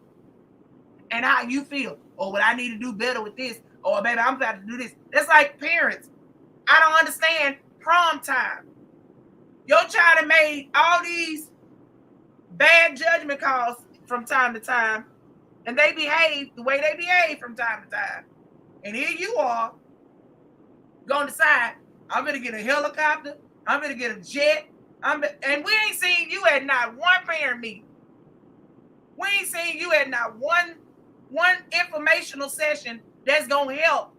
and how you feel. Or what I need to do better with this. Or baby, I'm about to do this. That's like parents. I don't understand prom time. Your child have made all these bad judgment calls from time to time, and they behave the way they behave from time to time. And here you are gonna decide, I'm gonna get a helicopter, I'm gonna get a jet, and we ain't seen you at not one parent meeting. We ain't seen you at not one informational session that's gonna help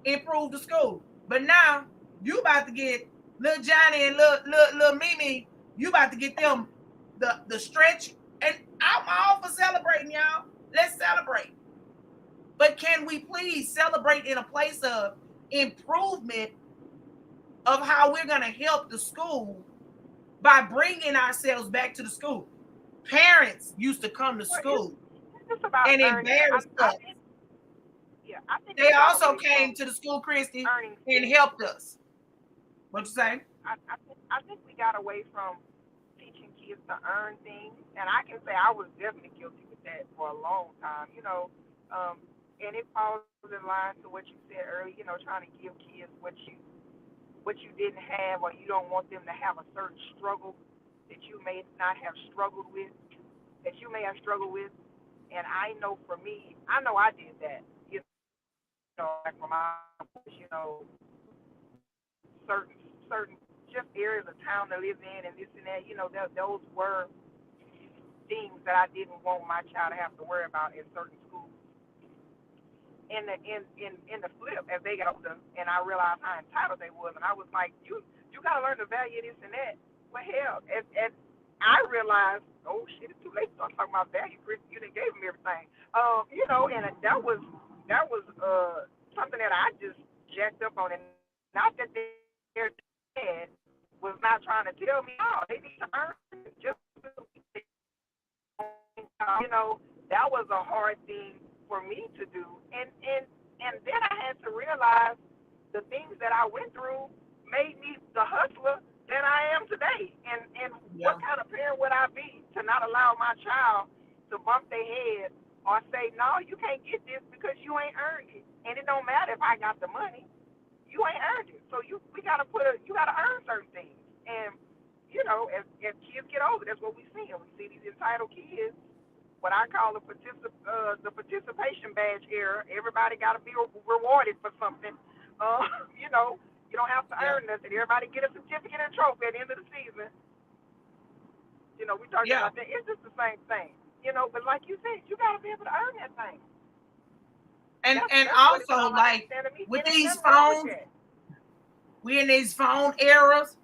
improve the school. But now you about to get little Johnny and little Mimi, you about to get them the stretch. And I'm all for celebrating, y'all. Let's celebrate. But can we please celebrate in a place of improvement of how we're going to help the school by bringing ourselves back to the school? Parents used to come to school it's just about and earning. embarrass us. I think They we got also away came from to the school, Kristi, earning and skills. helped us. What you say? I think we got away from teaching kids to earn things, and I can say I was definitely guilty with that for a long time. And it falls in line to what you said earlier. Trying to give kids what you didn't have, or you don't want them to have a certain struggle that you may not have struggled with, that you may have struggled with. And I know for me, I know I did that. Like from my, certain just areas of town to live in and this and that. Those were things that I didn't want my child to have to worry about in certain schools. In the flip, as they got older, and I realized how entitled they was, and I was like, you gotta learn the value of this and that. Well, hell, as I realized, oh shit, it's too late to start talking about value, Chris. You done gave them everything. And that was something that I just jacked up on, and not that their dad was not trying to tell me, no, they need to earn it just that was a hard thing for me to do. And then I had to realize the things that I went through made me the hustler that I am today. And Yeah. what kind of parent would I be to not allow my child to bump their head or say, no, you can't get this because you ain't earned it. And it don't matter if I got the money, you ain't earned it. So you gotta earn certain things. And as kids get older, that's what we see. And we see these entitled kids, what I call the participation badge era. Everybody got to be rewarded for something. You don't have to Yeah. earn nothing. Everybody get a certificate and trophy at the end of the season. We talking Yeah. about that. It's just the same thing. But like you said, you got to be able to earn that thing. And That's what it also, sounds like like you're saying to me. with And ain't these nothing wrong with phones, that. we in these phone eras,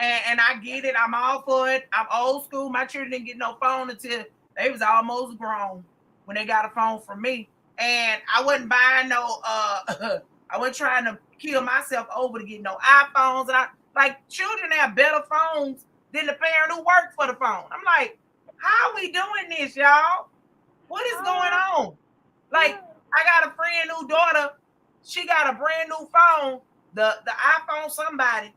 and I get it. I'm all for it. I'm old school. My children didn't get no phone until they was almost grown when they got a phone from me. And I wasn't buying no I wasn't trying to kill myself over to get no iPhones. And I like children have better phones than the parent who worked for the phone. I'm like, how are we doing this, y'all? What is going on? Like, I got a friend whose daughter, she got a brand new phone, the iPhone somebody,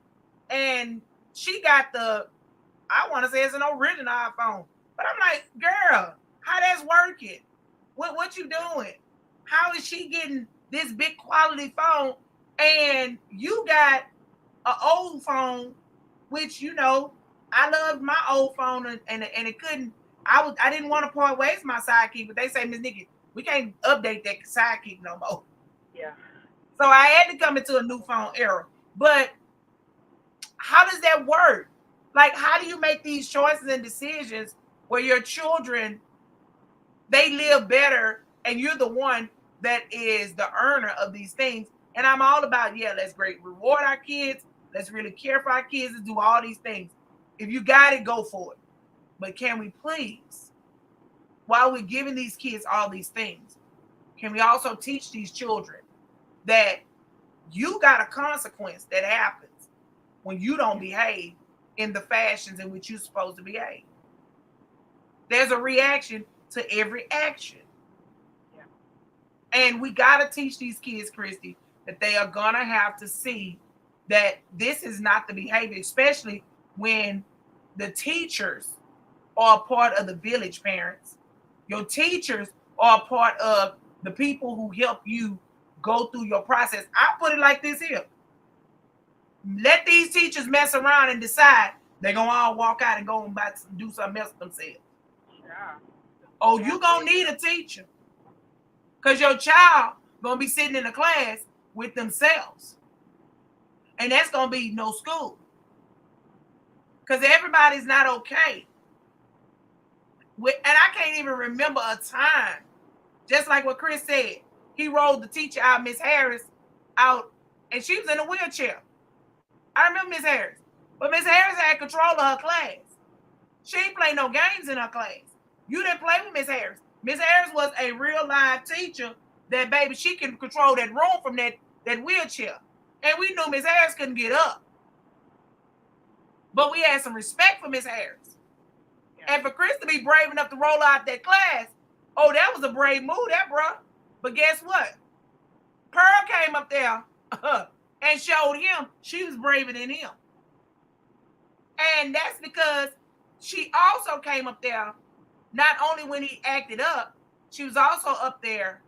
and she got I want to say it's an original iPhone. But I'm like, girl, how that's working? What you doing? How is she getting this big quality phone? And you got an old phone, which I loved my old phone, and it couldn't. I didn't want to part ways with my sidekick, but they say, Miss Nikki, we can't update that sidekick no more. Yeah. So I had to come into a new phone era. But how does that work? Like, how do you make these choices and decisions where your children, they live better and you're the one that is the earner of these things? And I'm all about, yeah, let's great reward our kids. Let's really care for our kids and do all these things. If you got it, go for it. But can we please, while we're giving these kids all these things, can we also teach these children that you got a consequence that happens when you don't behave in the fashions in which you're supposed to behave? There's a reaction to every action. Yeah. And we got to teach these kids, Kristi, that they are going to have to see that this is not the behavior, especially when the teachers are a part of the village, parents. Your teachers are a part of the people who help you go through your process. I put it like this here. Let these teachers mess around and decide they're going to all walk out and go and do something else themselves. Yeah. Oh, you're going to need a teacher because your child going to be sitting in a class with themselves. And that's going to be no school. Because everybody's not okay. And I can't even remember a time, just like what Chris said, he rolled the teacher out, Miss Harris, out, and she was in a wheelchair. I remember Miss Harris. But Miss Harris had control of her class. She didn't play no games in her class. You didn't play with Miss Harris. Miss Harris was a real live teacher that, baby, she can control that room from that wheelchair. And we knew Miss Harris couldn't get up. But we had some respect for Miss Harris. Yeah. And for Chris to be brave enough to roll out that class, oh, that was a brave move, that bro. But guess what? Pearl came up there and showed him she was braver than him. And that's because she also came up there, not only when he acted up, she was also up there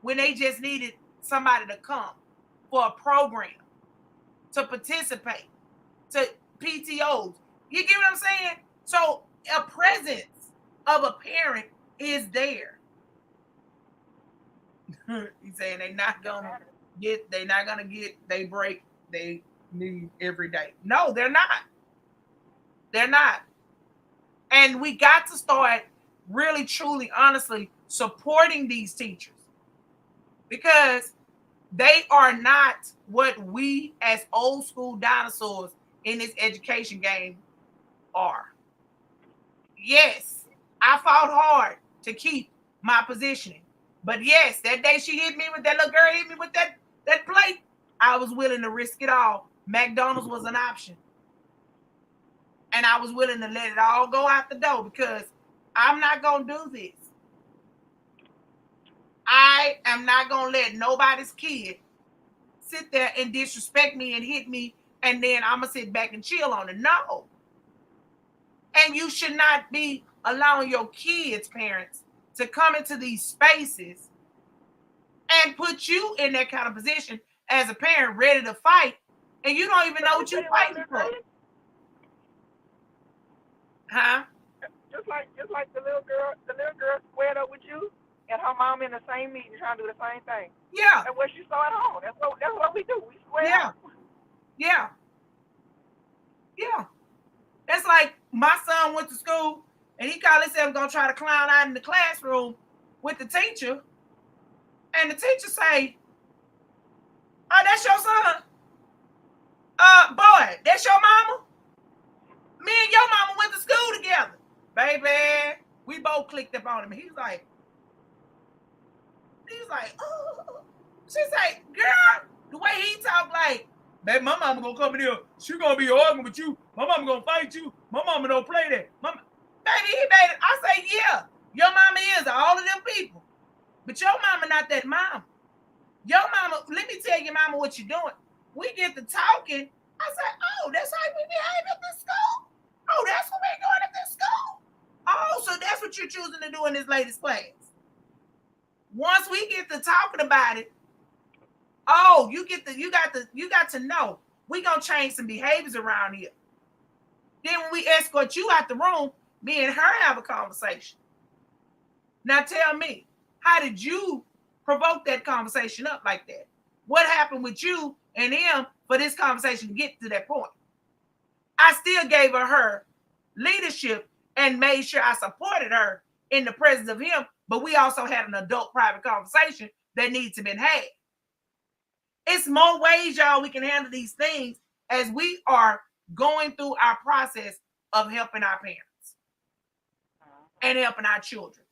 when they just needed somebody to come for a program, to participate, to PTOs. You get what I'm saying? So a presence of a parent is there. He's saying they're not gonna get they break they need every day. No, they're not. They're not. And we got to start really, truly, honestly supporting these teachers, because they are not what we as old school dinosaurs in this education game are. Yes, I fought hard to keep my positioning. But yes, that day she hit me with that little girl hit me with that plate, I was willing to risk it all. McDonald's was an option. And I was willing to let it all go out the door, because I'm not going to do this. I am not going to let nobody's kid sit there and disrespect me and hit me, and then I'm going to sit back and chill on it. No. And you should not be allowing your kids' parents to come into these spaces and put you in that kind of position as a parent ready to fight, and you don't even know what you're fighting for. Huh? Just like the little girl squared up with you and her mom in the same meeting trying to do the same thing. Yeah. That's what she saw at home. That's what we do. We square up. Yeah. Yeah. It's like my son went to school and he called himself gonna try to clown out in the classroom with the teacher, and the teacher say, "Oh, that's your son? Boy, that's your mama? Me and your mama went to school together." Baby, we both clicked up on him. He was like, oh. She's like, girl, the way he talk, like, baby, my mama gonna come in here. She gonna be arguing with you. My mama gonna fight you. My mama don't play that. Mama, baby, he made it. I say, yeah, your mama is all of them people. But your mama not that mama. Your mama, let me tell your mama what you're doing. We get to talking. I say, oh, that's how we behave at this school? Oh, that's what we're doing at this school? Oh, so that's what you're choosing to do in this latest class. Once we get to talking about it, oh, you got to know we gonna change some behaviors around here. Then when we escort you out the room, me and her have a conversation. Now tell me, how did you provoke that conversation up like that? What happened with you and him for this conversation to get to that point? I still gave her leadership and made sure I supported her in the presence of him, but we also had an adult private conversation that needs to be had. It's more ways, y'all, we can handle these things as we are going through our process of helping our parents and helping our children.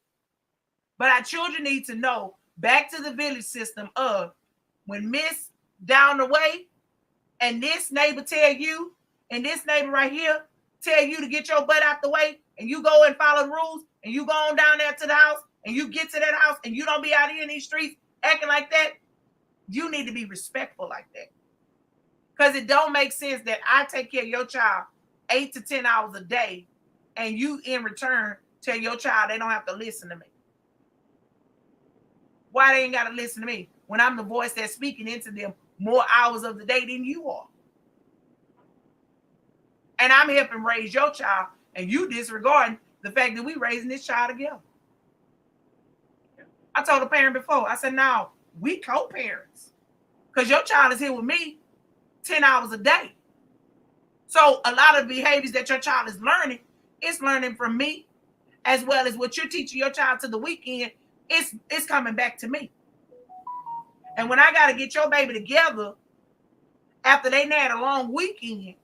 But our children need to know, back to the village system of, when Miss down the way and this neighbor tell you, and this neighbor right here tell you to get your butt out the way, and you go and follow the rules, and you go on down there to the house, and you get to that house, and you don't be out here in these streets acting like that, you need to be respectful like that. Because it don't make sense that I take care of your child 8 to 10 hours a day, and you in return tell your child they don't have to listen to me. Why they ain't got to listen to me when I'm the voice that's speaking into them more hours of the day than you are? And I'm helping raise your child, and you disregarding the fact that we raising this child together. I told a parent before, I said, no, we co-parents. Because your child is here with me 10 hours a day. So a lot of behaviors that your child is learning, it's learning from me, as well as what you're teaching your child to the weekend, it's coming back to me. And when I got to get your baby together after they had a long weekend,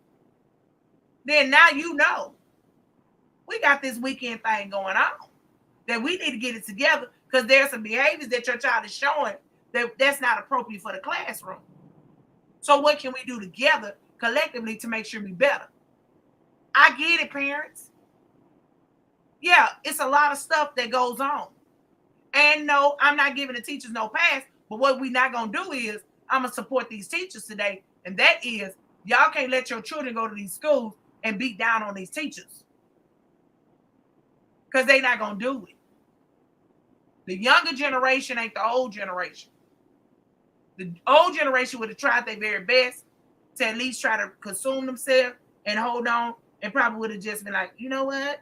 then now you know we got this weekend thing going on that we need to get it together, because there's some behaviors that your child is showing that's not appropriate for the classroom. So what can we do together collectively to make sure we better? I get it, parents. Yeah, it's a lot of stuff that goes on. And no, I'm not giving the teachers no pass, but what we're not going to do is I'm going to support these teachers today, and that is y'all can't let your children go to these schools and beat down on these teachers, because they're not going to do it. The younger generation ain't the old generation. The old generation would have tried their very best to at least try to consume themselves and hold on, and probably would have just been like, you know what?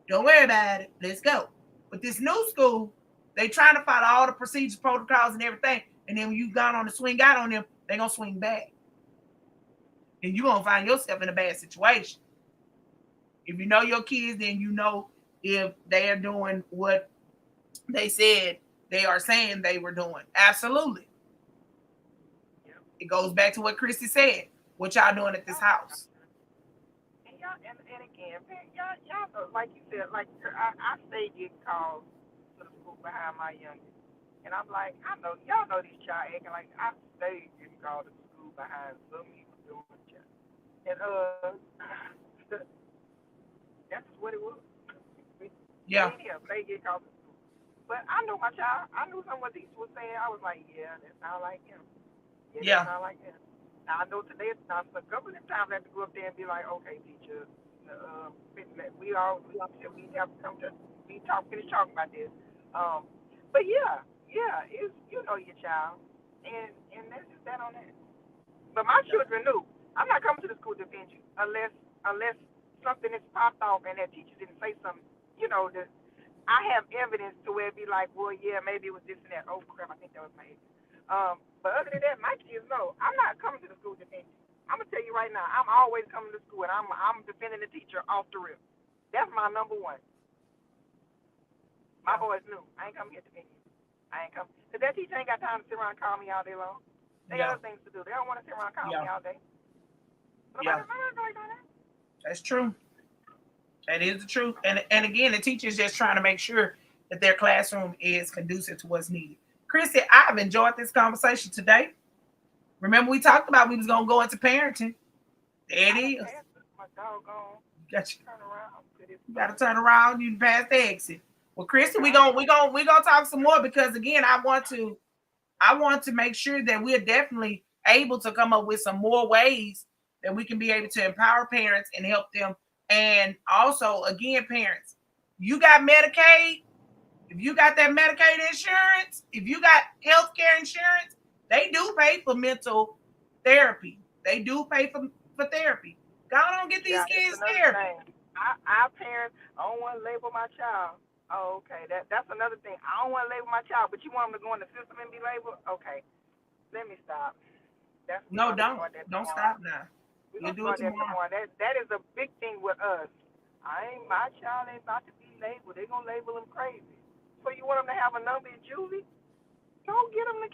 Don't worry about it. Let's go. But this new school, they trying to follow all the procedures, protocols, and everything. And then when you gone on the swing out on them, they're going to swing back. And you're going to find yourself in a bad situation. If you know your kids, then you know if they are doing what they said they are saying they were doing. Absolutely. It goes back to what Kristi said. What y'all doing at this house? And again, y'all know, like you said, like I stay getting calls to the school behind my youngest. And I'm like, I know, y'all know these child acting like I stay getting called to the school behind some people doing child. And that's just what it was. Yeah. They get called to school. But I know my child. I knew some of what teacher was saying. I was like, yeah, that sound like him. Yeah. That sound like him. Now I know today, now a couple of times I have to go up there and be like, okay, teacher, we have to come to finish talking about this. But yeah, it's you know your child, and that's just that on that. But my children knew I'm not coming to the school to defend you unless something is popped off and that teacher didn't say something. You know, I have evidence to where it be like, well, yeah, maybe it was this and that. Oh crap, I think that was my ex. But other than that, my kids know I'm not coming to the school to defend you. I'm gonna tell you right now, I'm always coming to school and I'm defending the teacher off the rip. That's my number one. My boys knew I ain't coming here to defend you. I ain't coming because that teacher ain't got time to sit around and call me all day long. They got other things to do. They don't want to sit around and call me all day. But I'm not going to do that. That's true. That is the truth. And again, the teacher is just trying to make sure that their classroom is conducive to what's needed. Kristi, I've enjoyed this conversation today. Remember, we talked about we was gonna go into parenting. There it is. My doggone. Gotcha. Turn around. You gotta turn around. You pass the exit. Well, Kristi, we gonna talk some more, because again, I want to make sure that we're definitely able to come up with some more ways that we can be able to empower parents and help them. And also, again, parents, you got Medicaid. If you got that Medicaid insurance, if you got healthcare insurance, they do pay for mental therapy. They do pay for therapy. Go on, get these kids therapy. Our parents, I don't want to label my child. Oh, okay. That's another thing. I don't want to label my child, but you want them to go in the system and be labeled? Okay. Let me stop. No, don't stop now. We'll do it tomorrow. That is a big thing with us. My child ain't about to be labeled. They're gonna label them crazy. So you want them to have a number in juvie? Don't get them the.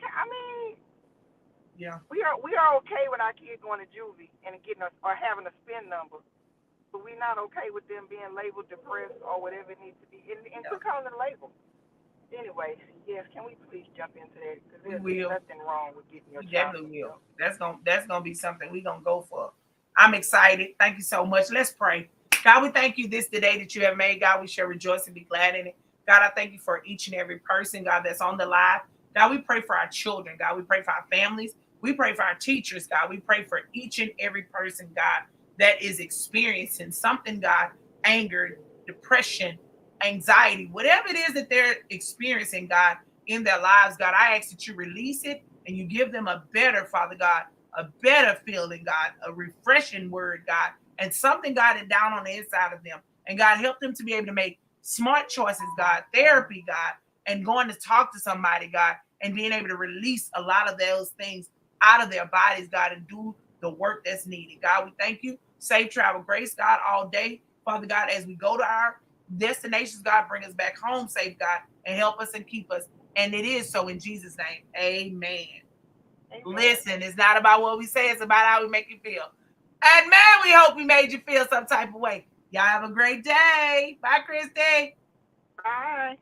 Yeah. We are okay with our kids going to juvie and getting or having a spin number, but we're not okay with them being labeled depressed or whatever it needs to be. And quit calling it a label. Anyway, yes, can we please jump into that? Because there's nothing wrong with getting your child. Definitely will. That's gonna be something we're gonna go for. I'm excited. Thank you so much. Let's pray. God, we thank you this the day that you have made. God, we shall rejoice and be glad in it. God, I thank you for each and every person, God, that's on the live. God, we pray for our children. God, we pray for our families. We pray for our teachers, God. We pray for each and every person, God, that is experiencing something, God, anger, depression, anxiety, whatever it is that they're experiencing, God, in their lives, God. I ask that you release it and you give them a better, Father God, a better feeling, God, a refreshing word, God, and something, God, is down on the inside of them. And God, help them to be able to make smart choices, God, therapy, God, and going to talk to somebody, God, and being able to release a lot of those things out of their bodies, God, and do the work that's needed. God, we thank you. Safe travel grace, God, all day. Father God, as we go to our destinations, God, bring us back home safe, God, and help us and keep us. And it is so in Jesus' name. Amen. Listen, it's not about what we say, it's about how we make you feel. And man, we hope we made you feel some type of way. Y'all have a great day. Bye, Kristi. Bye.